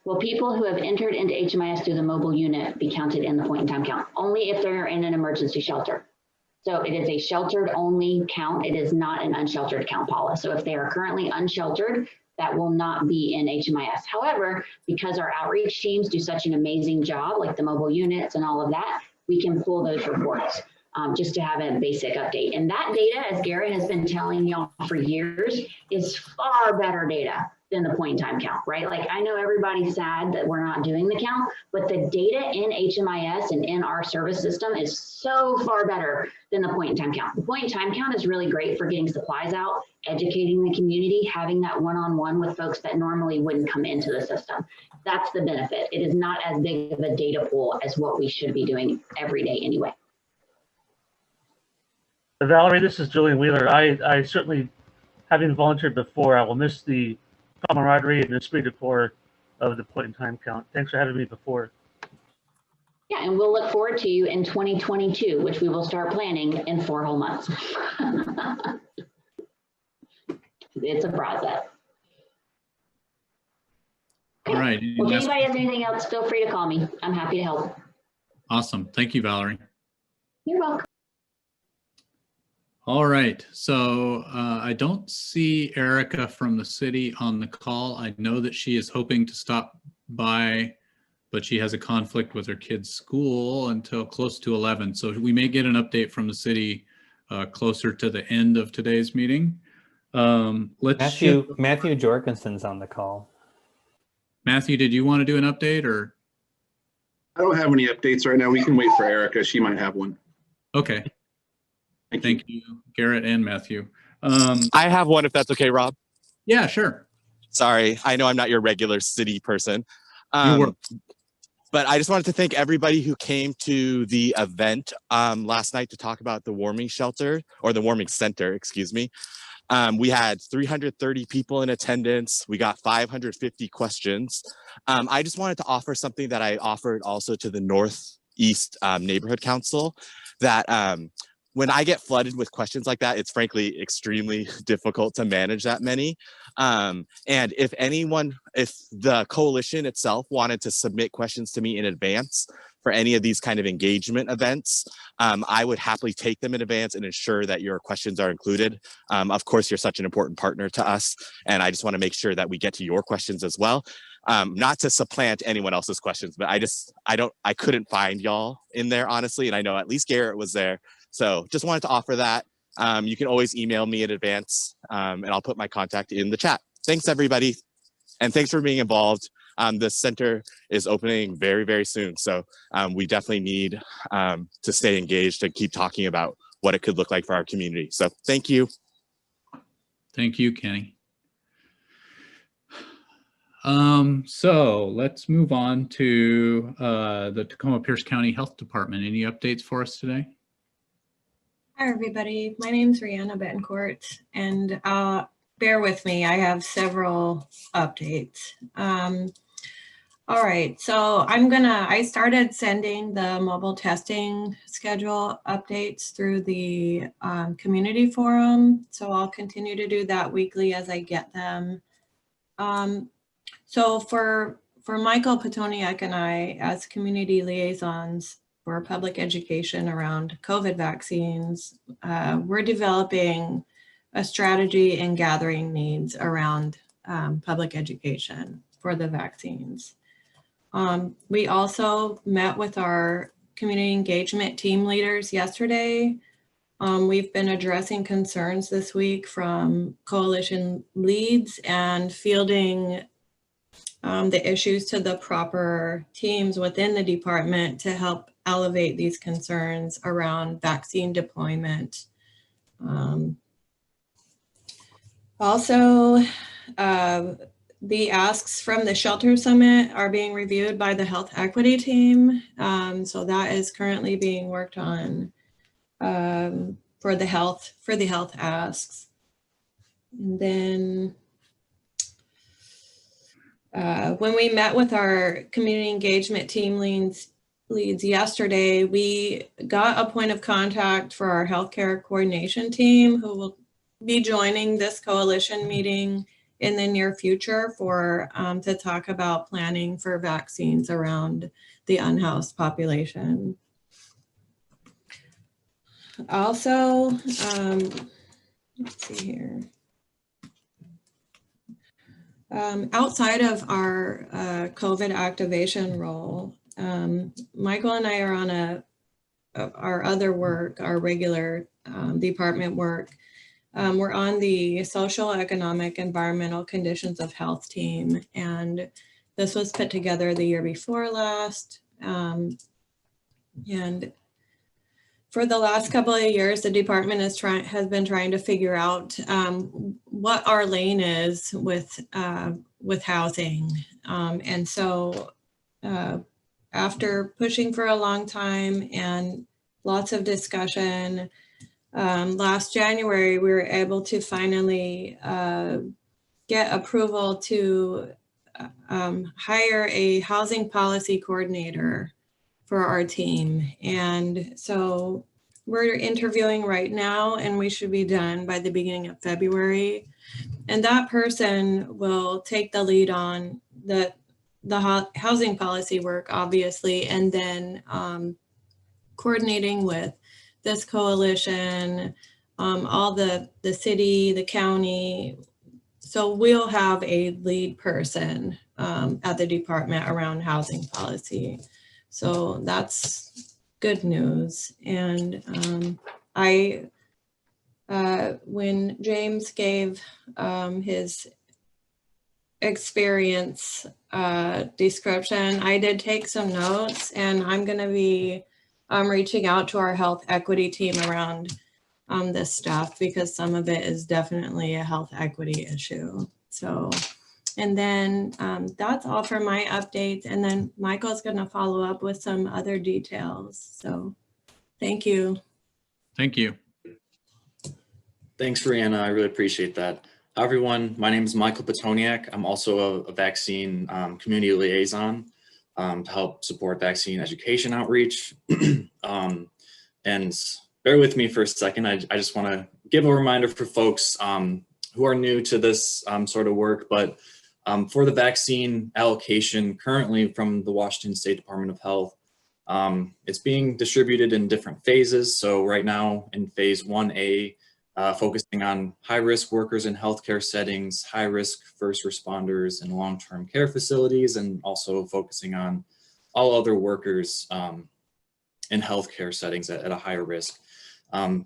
Will people who have entered into HMIS through the mobile unit be counted in the point in time count? Only if they're in an emergency shelter. So it is a sheltered only count. It is not an unsheltered count, Paula. So if they are currently unsheltered, that will not be in HMIS. However, because our outreach teams do such an amazing job, like the mobile units and all of that, we can pull those reports just to have a basic update. And that data, as Garrett has been telling y'all for years, is far better data than the point in time count, right? Like I know everybody's sad that we're not doing the count, but the data in HMIS and in our service system is so far better than the point in time count. The point in time count is really great for getting supplies out, educating the community, having that one-on-one with folks that normally wouldn't come into the system. That's the benefit. It is not as big of a data pool as what we should be doing every day anyway. Valerie, this is Julian Wheeler. I certainly, having volunteered before, I will miss the camaraderie and the esprit de corps of the point in time count. Thanks for having me before. Yeah, and we'll look forward to you in 2022, which we will start planning in 4 whole months. It's a process. All right. Well, if anybody has anything else, feel free to call me. I'm happy to help. Awesome. Thank you, Valerie. You're welcome. All right. So I don't see Erica from the city on the call. I know that she is hoping to stop by, but she has a conflict with her kid's school until close to 11. So we may get an update from the city closer to the end of today's meeting. Matthew Jorgensen's on the call. Matthew, did you want to do an update or? I don't have any updates right now. We can wait for Erica. She might have one. Okay. Thank you, Garrett and Matthew. I have one if that's okay, Rob. Yeah, sure. Sorry, I know I'm not your regular city person. You were. But I just wanted to thank everybody who came to the event last night to talk about the warming shelter, or the warming center, excuse me. We had 330 people in attendance. We got 550 questions. I just wanted to offer something that I offered also to the Northeast Neighborhood Council, that when I get flooded with questions like that, it's frankly extremely difficult to manage that many. And if the coalition itself wanted to submit questions to me in advance for any of these kind of engagement events, I would happily take them in advance and ensure that your questions are included. Of course, you're such an important partner to us, and I just want to make sure that we get to your questions as well. Not to supplant anyone else's questions, but I couldn't find y'all in there, honestly, and I know at least Garrett was there. So just wanted to offer that. You can always email me in advance, and I'll put my contact in the chat. Thanks, everybody. And thanks for being involved. The center is opening very, very soon. So we definitely need to stay engaged and keep talking about what it could look like for our community. So thank you. Thank you, Kenny. So let's move on to the Tacoma Pierce County Health Department. Any updates for us today? Hi, everybody. My name is Rihanna Betancourt, and bear with me. I have several updates. All right, so I started sending the mobile testing schedule updates through the community forum. So I'll continue to do that weekly as I get them. So for Michael Petoniak and I, as community liaisons for public education around COVID vaccines, we're developing a strategy and gathering needs around public education for the vaccines. We also met with our community engagement team leaders yesterday. We've been addressing concerns this week from coalition leads and fielding the issues to the proper teams within the department to help elevate these concerns around vaccine deployment. Also, the asks from the Shelter Summit are being reviewed by the Health Equity team. So that is currently being worked on for the health asks. And then when we met with our community engagement team leads yesterday, we got a point of contact for our healthcare coordination team, who will be joining this coalition meeting in the near future for to talk about planning for vaccines around the unhoused population. Also, let's see here. Outside of our COVID activation role, Michael and I are on our other work, our regular department work. We're on the social, economic, environmental conditions of health team, and this was put together the year before last. And for the last couple of years, the department has been trying to figure out what our lane is with housing. And so after pushing for a long time and lots of discussion, last January, we were able to finally get approval to hire a housing policy coordinator for our team. And so we're interviewing right now, and we should be done by the beginning of February. And that person will take the lead on the housing policy work, obviously, and then coordinating with this coalition, all the city, the county. So we'll have a lead person at the department around housing policy. So that's good news. And when James gave his experience description, I did take some notes, and I'm going to be reaching out to our health equity team around this stuff, because some of it is definitely a health equity issue. So, and then that's all for my updates. And then Michael's going to follow up with some other details. So thank you. Thank you. Thanks, Brianna. I really appreciate that. Hi, everyone. My name is Michael Petoniak. I'm also a vaccine community liaison to help support vaccine education outreach. And bear with me for a second. I just want to give a reminder for folks who are new to this sort of work, but for the vaccine allocation currently from the Washington State Department of Health, it's being distributed in different phases. So right now in phase 1A, focusing on high-risk workers in healthcare settings, high-risk first responders in long-term care facilities, and also focusing on all other workers in healthcare settings at a higher risk.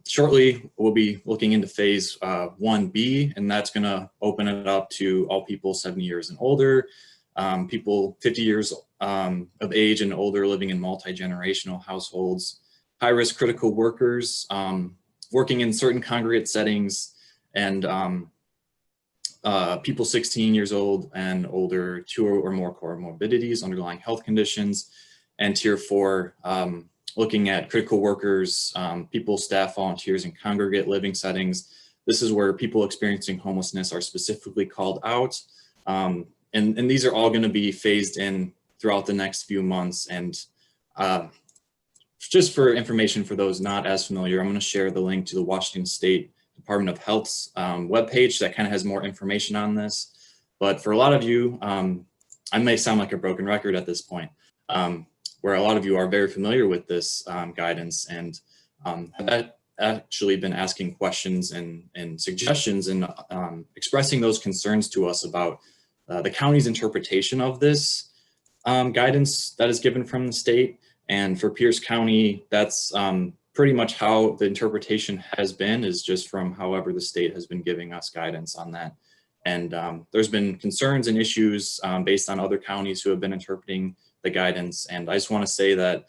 Shortly, we'll be looking into phase 1B, and that's going to open it up to all people 70 years and older, people 50 years of age and older living in multi-generational households, high-risk critical workers, working in certain congregate settings, and people 16 years old and older, 2 or more comorbidities, underlying health conditions, and tier 4, looking at critical workers, people, staff, volunteers in congregate living settings. This is where people experiencing homelessness are specifically called out. And these are all going to be phased in throughout the next few months. And just for information for those not as familiar, I'm going to share the link to the Washington State Department of Health's webpage that kind of has more information on this. But for a lot of you, I may sound like a broken record at this point, where a lot of you are very familiar with this guidance and have actually been asking questions and suggestions and expressing those concerns to us about the county's interpretation of this guidance that is given from the state. And for Pierce County, that's pretty much how the interpretation has been, is just from however the state has been giving us guidance on that. And there's been concerns and issues based on other counties who have been interpreting the guidance. And I just want to say that,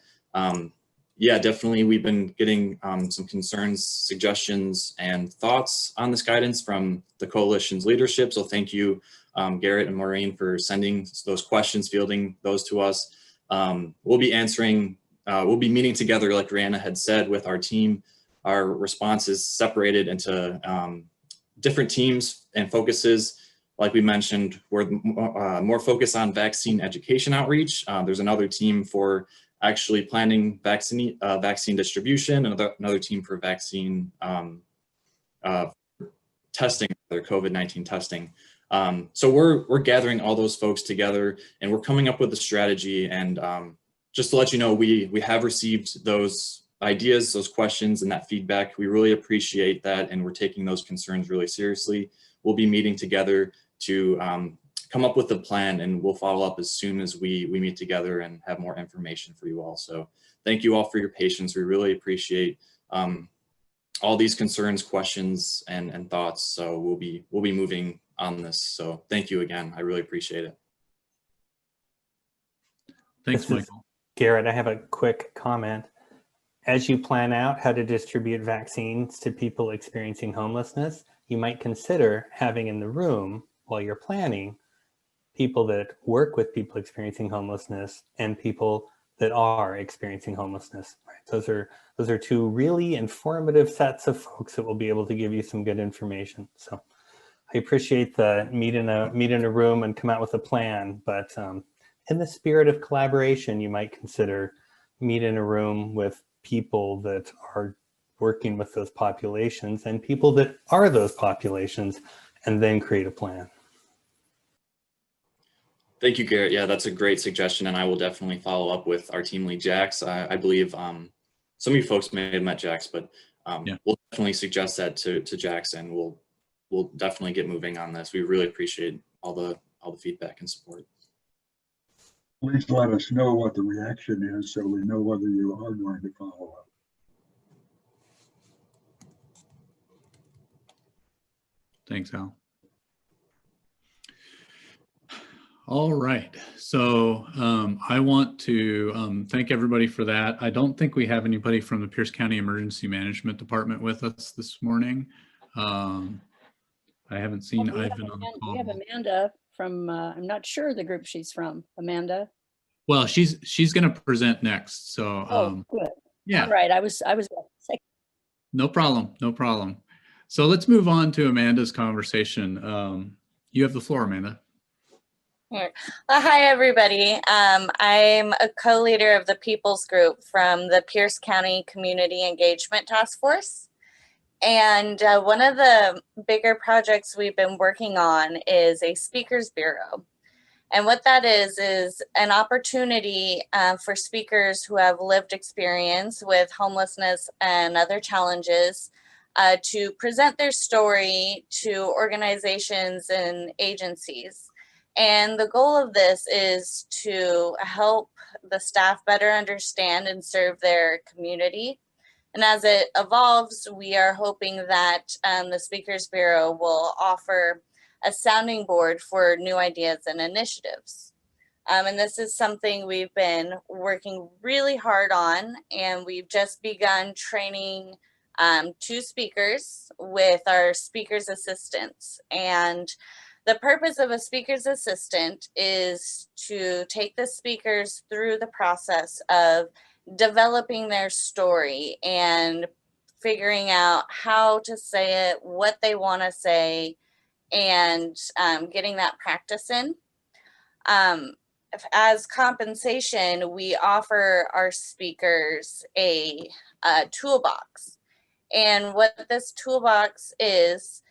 yeah, definitely we've been getting some concerns, suggestions, and thoughts on this guidance from the coalition's leadership. So thank you, Garrett and Maureen, for sending those questions, fielding those to us. We'll be answering, we'll be meeting together, like Rihanna had said, with our team. Our response is separated into different teams and focuses. Like we mentioned, we're more focused on vaccine education outreach. There's another team for actually planning vaccine distribution, another team for vaccine testing, their COVID-19 testing. So we're gathering all those folks together, and we're coming up with a strategy. And just to let you know, we have received those ideas, those questions, and that feedback. We really appreciate that, and we're taking those concerns really seriously. We'll be meeting together to come up with a plan, and we'll follow up as soon as we meet together and have more information for you all. So thank you all for your patience. We really appreciate all these concerns, questions, and thoughts. So we'll be moving on this. So thank you again. I really appreciate it. Thanks, Michael. Garrett, I have a quick comment. As you plan out how to distribute vaccines to people experiencing homelessness, you might consider having in the room, while you're planning, people that work with people experiencing homelessness and people that are experiencing homelessness. Right? Those are two really informative sets of folks that will be able to give you some good information. So I appreciate the meet in a room and come out with a plan, but in the spirit of collaboration, you might consider meet in a room with people that are working with those populations and people that are those populations, and then create a plan. Thank you, Garrett. Yeah, that's a great suggestion, and I will definitely follow up with our team lead, Jax. I believe some of you folks may have met Jax, but we'll definitely suggest that to Jax, and we'll definitely get moving on this. We really appreciate all the feedback and support. Please let us know what the reaction is so we know whether you are going to follow up. Thanks, Al. All right, so I want to thank everybody for that. I don't think we have anybody from the Pierce County Emergency Management Department with us this morning. I haven't seen Ivan on the call. We have Amanda from, I'm not sure the group she's from. Amanda? Well, she's going to present next, so. Good. Yeah. All right, I was going to say. No problem, no problem. So let's move on to Amanda's conversation. You have the floor, Amanda. Hi, everybody. I'm a co-leader of the People's Group from the Pierce County Community Engagement Task Force. And one of the bigger projects we've been working on is a speakers bureau. And what that is an opportunity for speakers who have lived experience with homelessness and other challenges to present their story to organizations and agencies. And the goal of this is to help the staff better understand and serve their community. And as it evolves, we are hoping that the Speakers Bureau will offer a sounding board for new ideas and initiatives. And this is something we've been working really hard on, and we've just begun training 2 speakers with our speakers assistants. And the purpose of a speaker's assistant is to take the speakers through the process of developing their story and figuring out how to say it, what they want to say, and getting that practice in. As compensation, we offer our speakers a toolbox. And what this toolbox is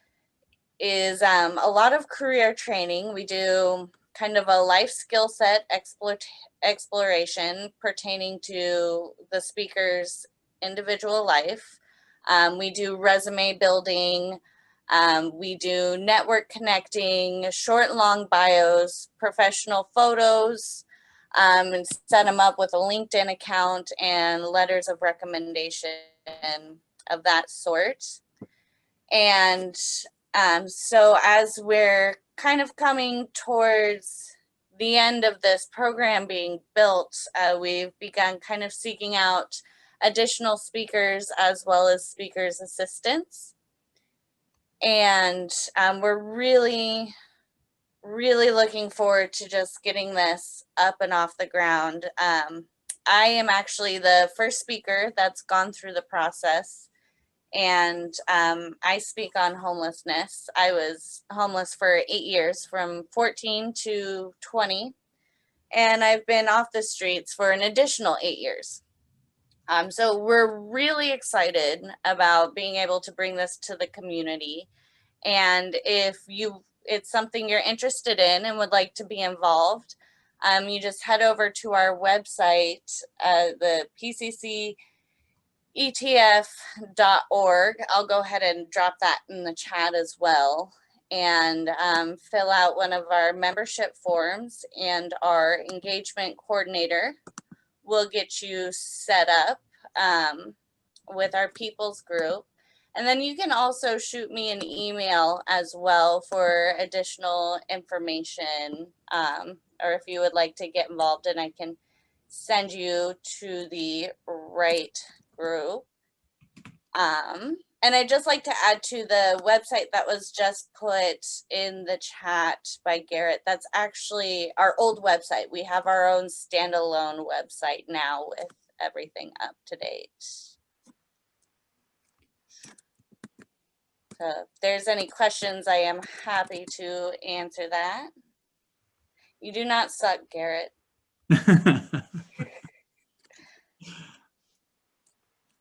a lot of career training. We do kind of a life skill set exploration pertaining to the speaker's individual life. We do resume building. We do network connecting, short and long bios, professional photos, and set them up with a LinkedIn account and letters of recommendation of that sort. And so as we're kind of coming towards the end of this program being built, we've begun kind of seeking out additional speakers as well as speakers assistants. And we're really looking forward to just getting this up and off the ground. I am actually the first speaker that's gone through the process. And I speak on homelessness. I was homeless for 8 years, from 14 to 20. And I've been off the streets for an additional 8 years. So we're really excited about being able to bring this to the community. And if it's something you're interested in and would like to be involved, you just head over to our website, the PCCETF.org. I'll go ahead and drop that in the chat as well, and fill out one of our membership forms, and our engagement coordinator will get you set up with our People's Group. And then you can also shoot me an email as well for additional information, or if you would like to get involved, and I can send you to the right group. And I'd just like to add to the website that was just put in the chat by Garrett. That's actually our old website. We have our own standalone website now with everything up to date. So if there's any questions, I am happy to answer that. You do not suck, Garrett.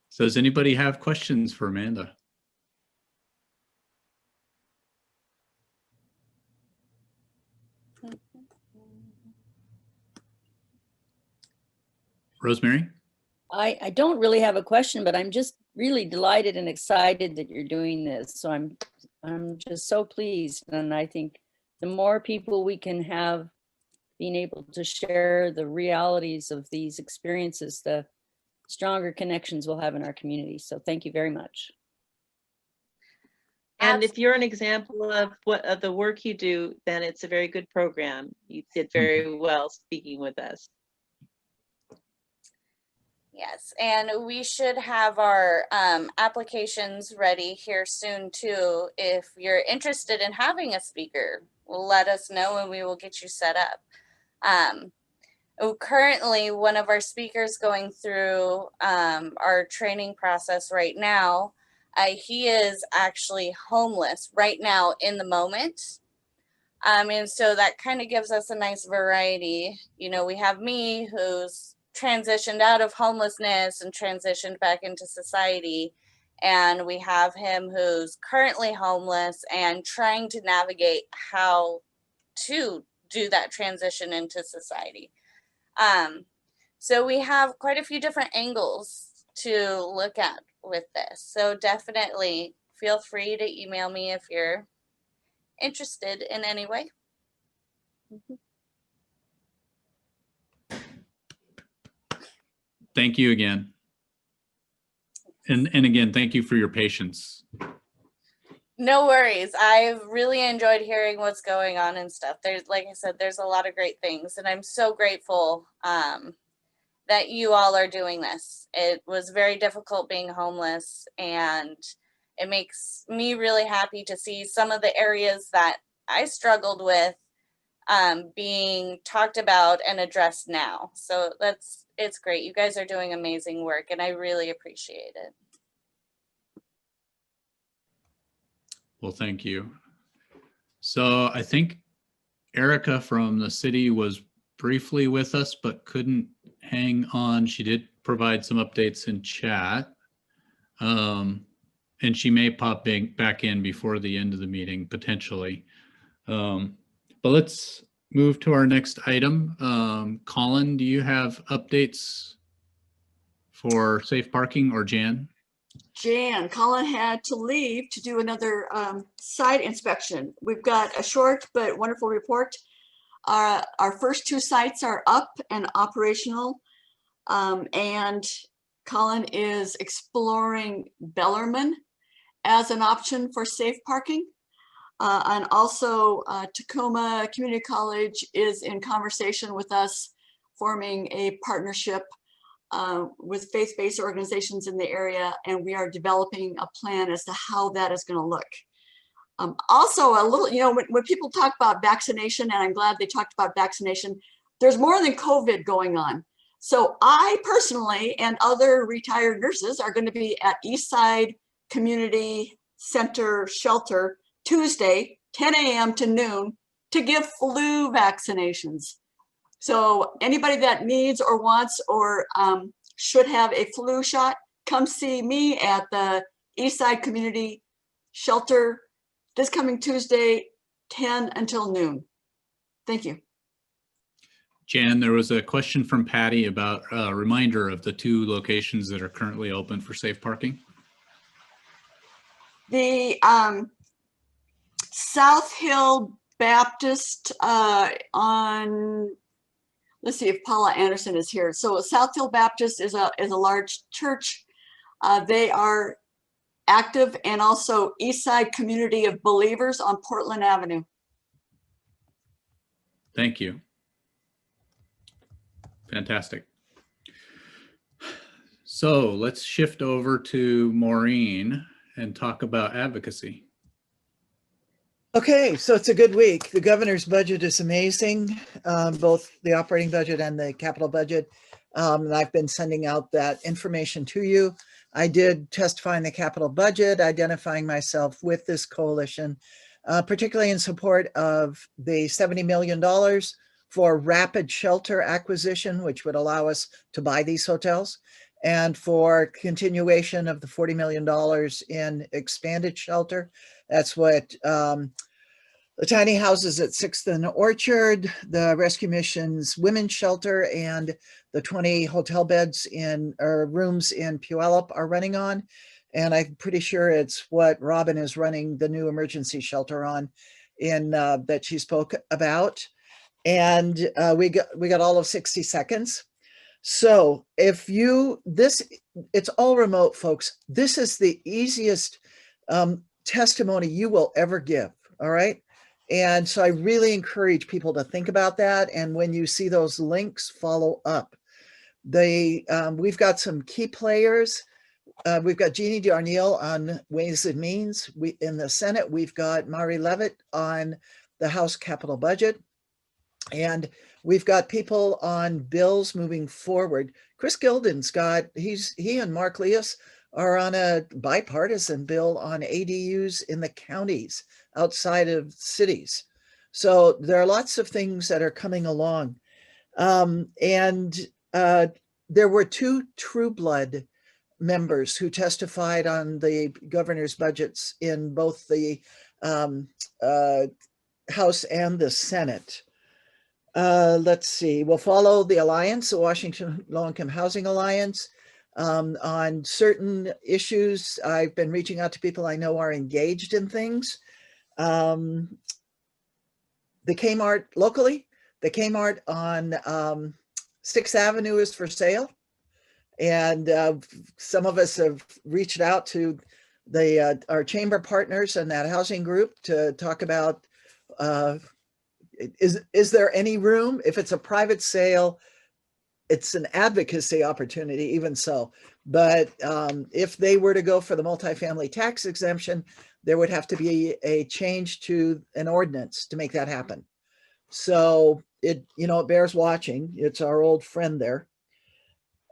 So does anybody have questions for Amanda? Rosemary? I don't really have a question, but I'm just really delighted and excited that you're doing this. So I'm just so pleased. And I think the more people we can have being able to share the realities of these experiences, the stronger connections we'll have in our community. So thank you very much. And if you're an example of of the work you do, then it's a very good program. You did very well speaking with us. Yes, and we should have our applications ready here soon too. If you're interested in having a speaker, let us know and we will get you set up. Currently, one of our speakers going through our training process right now, he is actually homeless right now in the moment. And so that kind of gives us a nice variety. You know, we have me who's transitioned out of homelessness and transitioned back into society. And we have him who's currently homeless and trying to navigate how to do that transition into society. So we have quite a few different angles to look at with this. So definitely feel free to email me if you're interested in any way. Thank you again. And again, thank you for your patience. No worries. I've really enjoyed hearing what's going on and stuff. There's, like I said, there's a lot of great things, and I'm so grateful that you all are doing this. It was very difficult being homeless, and it makes me really happy to see some of the areas that I struggled with being talked about and addressed now. So it's great. You guys are doing amazing work, and I really appreciate it. Well, thank you. So I think Erica from the city was briefly with us, but couldn't hang on. She did provide some updates in chat. And she may pop back in before the end of the meeting, potentially. But let's move to our next item. Colin, do you have updates for safe parking, or Jan? Jan, Colin had to leave to do another site inspection. We've got a short but wonderful report. Our first two sites are up and operational, and Colin is exploring Bellarmine as an option for safe parking. And also Tacoma Community College is in conversation with us, forming a partnership with faith-based organizations in the area, and we are developing a plan as to how that is going to look. Also, a little, you know, when people talk about vaccination, and I'm glad they talked about vaccination, there's more than COVID going on. So I personally and other retired nurses are going to be at Eastside Community Center Shelter Tuesday, 10 a.m. to noon, to give flu vaccinations. So anybody that needs or wants or should have a flu shot, come see me at the Eastside Community Shelter this coming Tuesday, 10 until noon. Thank you. Jan, there was a question from Patty about a reminder of the two locations that are currently open for safe parking. The South Hill Baptist on, let's see if Paula Anderson is here. So South Hill Baptist is a large church. They are active, and also Eastside Community of Believers on Portland Avenue. Thank you. Fantastic. So let's shift over to Maureen and talk about advocacy. Okay, so it's a good week. The governor's budget is amazing, both the operating budget and the capital budget. And I've been sending out that information to you. I did testify in the capital budget, identifying myself with this coalition, particularly in support of the $70 million for rapid shelter acquisition, which would allow us to buy these hotels, and for continuation of the $40 million in expanded shelter. That's what the tiny houses at 6th and Orchard, the Rescue Mission's Women's Shelter, and the 20 hotel beds in or rooms in Puyallup are running on. And I'm pretty sure it's what Robin is running the new emergency shelter on in that she spoke about. And we got all of 60 seconds. So if you, it's all remote, folks. This is the easiest testimony you will ever give, all right? And so I really encourage people to think about that. And when you see those links, follow up. We've got some key players. We've got Jeannie Darnielle on Ways and Means. In the Senate, we've got Mari Levitt on the House capital budget. And we've got people on bills moving forward. Chris Gilden's he and Mark Leas are on a bipartisan bill on ADUs in the counties outside of cities. So there are lots of things that are coming along. There were 2 True Blood members who testified on the governor's budgets in both the House and the Senate. Let's see, we'll follow the Alliance, the Washington Low-Income Housing Alliance, on certain issues. I've been reaching out to people I know are engaged in things. The Kmart locally, the Kmart on 6th Avenue is for sale. And some of us have reached out to our chamber partners in that housing group to talk about, is there any room? If it's a private sale, it's an advocacy opportunity, even so. But if they were to go for the multifamily tax exemption, there would have to be a change to an ordinance to make that happen. So it bears watching. It's our old friend there.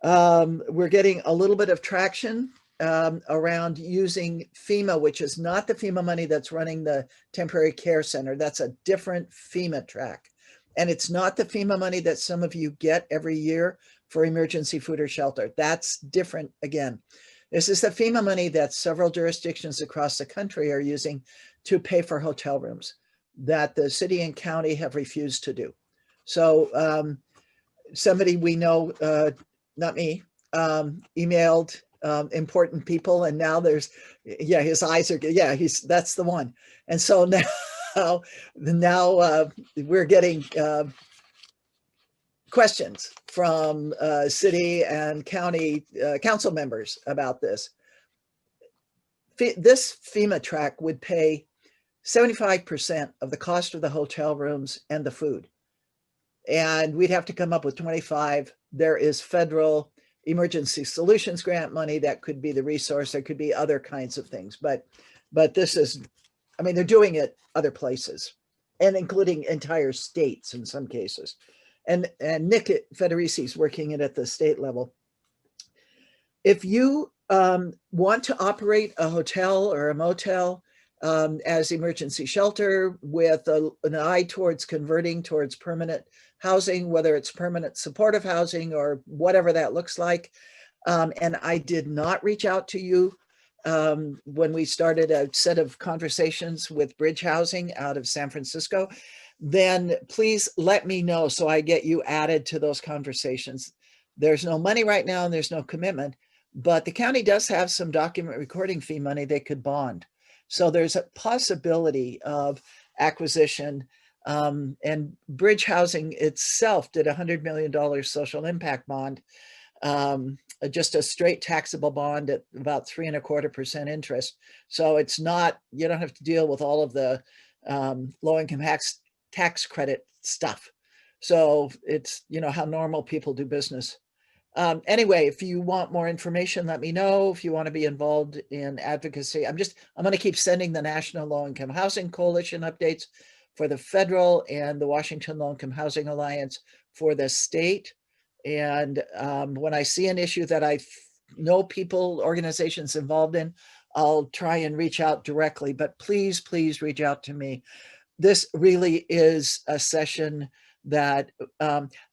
We're getting a little bit of traction around using FEMA, which is not the FEMA money that's running the temporary care center. That's a different FEMA track. And it's not the FEMA money that some of you get every year for emergency food or shelter. That's different again. This is the FEMA money that several jurisdictions across the country are using to pay for hotel rooms that the city and county have refused to do. So somebody we know, not me, emailed important people, and now there's, his eyes are, that's the one. And so now we're getting questions from city and county council members about this. This FEMA track would pay 75% of the cost of the hotel rooms and the food. And we'd have to come up with 25. There is federal emergency solutions grant money that could be the resource. There could be other kinds of things, but this is, they're doing it other places, and including entire states in some cases. And Nick Federici is working it at the state level. If you want to operate a hotel or a motel as emergency shelter with an eye towards converting towards permanent housing, whether it's permanent supportive housing or whatever that looks like. And I did not reach out to you when we started a set of conversations with Bridge Housing out of San Francisco, then please let me know so I get you added to those conversations. There's no money right now and there's no commitment, but the county does have some document recording fee money they could bond. So there's a possibility of acquisition. And Bridge Housing itself did $100 million social impact bond, just a straight taxable bond at about 3.25% interest. So it's not, you don't have to deal with all of the low-income tax credit stuff. So it's, how normal people do business. Anyway, if you want more information, let me know. If you want to be involved in advocacy, I'm going to keep sending the National Low-Income Housing Coalition updates for the federal and the Washington Low-Income Housing Alliance for the state. And when I see an issue that I know people, organizations involved in, I'll try and reach out directly, but please, please reach out to me. This really is a session that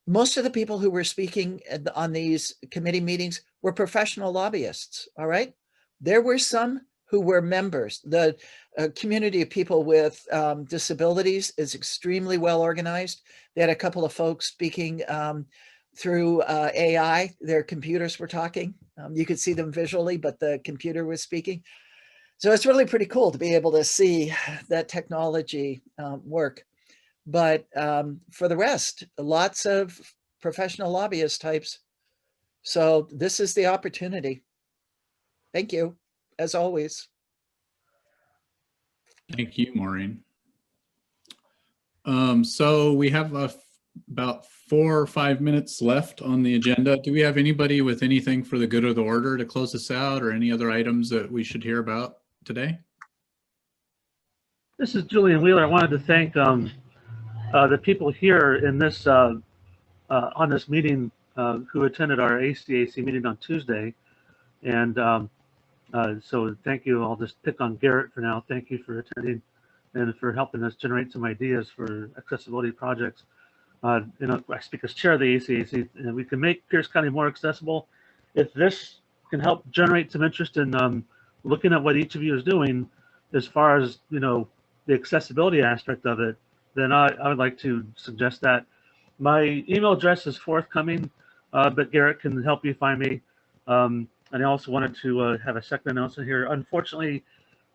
most of the people who were speaking on these committee meetings were professional lobbyists, all right? There were some who were members. The community of people with disabilities is extremely well organized. They had a couple of folks speaking through AI. Their computers were talking. You could see them visually, but the computer was speaking. So it's really pretty cool to be able to see that technology work. But for the rest, lots of professional lobbyist types. So this is the opportunity. Thank you, as always. Thank you, Maureen. So we have about 4 or 5 minutes left on the agenda. Do we have anybody with anything for the good of the order to close us out, or any other items that we should hear about today? This is Julian Wheeler. I wanted to thank the people here in this on this meeting who attended our ACAC meeting on Tuesday. And so thank you. I'll just pick on Garrett for now. Thank you for attending and for helping us generate some ideas for accessibility projects. I speak as chair of the ACAC, and we can make Pierce County more accessible. If this can help generate some interest in looking at what each of you is doing as far as, the accessibility aspect of it, then I would like to suggest that. My email address is forthcoming, but Garrett can help you find me. And I also wanted to have a second announcement here. Unfortunately,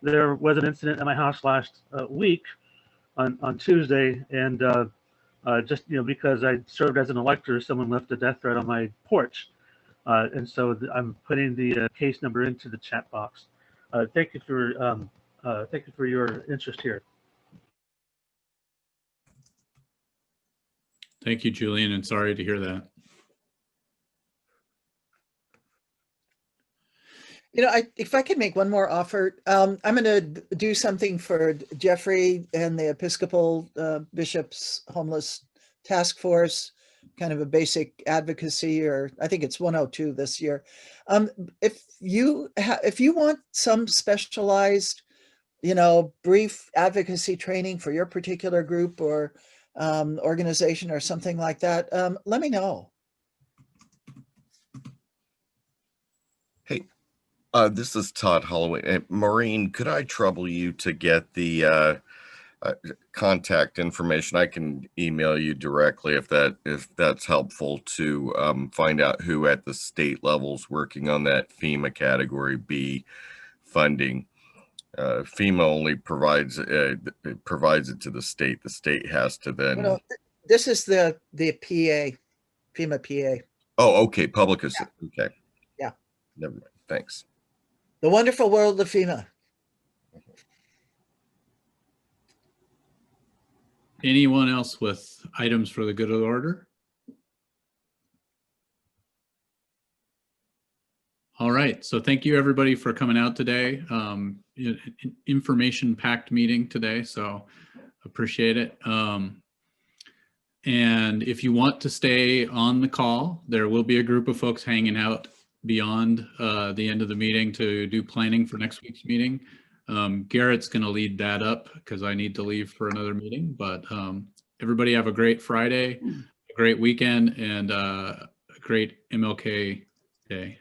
there was an incident at my house last week on Tuesday, and just because I served as an elector, someone left a death threat on my porch, and so I'm putting the case number into the chat box. Thank you for your interest here. Thank you, Julian, and sorry to hear that. If I could make one more offer, I'm going to do something for Jeffrey and the Episcopal Bishops Homeless Task Force, kind of a basic advocacy, or I think it's 102 this year. If you want some specialized, brief advocacy training for your particular group or organization or something like that, let me know. Hey. This is Todd Holloway. Maureen, could I trouble you to get the contact information? I can email you directly if that's helpful to find out who at the state level is working on that FEMA Category B funding. FEMA only provides it to the state. The state has to then. This is the PA, FEMA PA. Oh, okay. Public assistance. Yeah. Okay. Yeah. Never mind. Thanks. The wonderful world of FEMA. Anyone else with items for the good of the order? All right, so thank you everybody for coming out today. Information-packed meeting today, so appreciate it. And if you want to stay on the call, there will be a group of folks hanging out beyond the end of the meeting to do planning for next week's meeting. Garrett's going to lead that up because I need to leave for another meeting, but everybody have a great Friday, a great weekend, and a great MLK Day.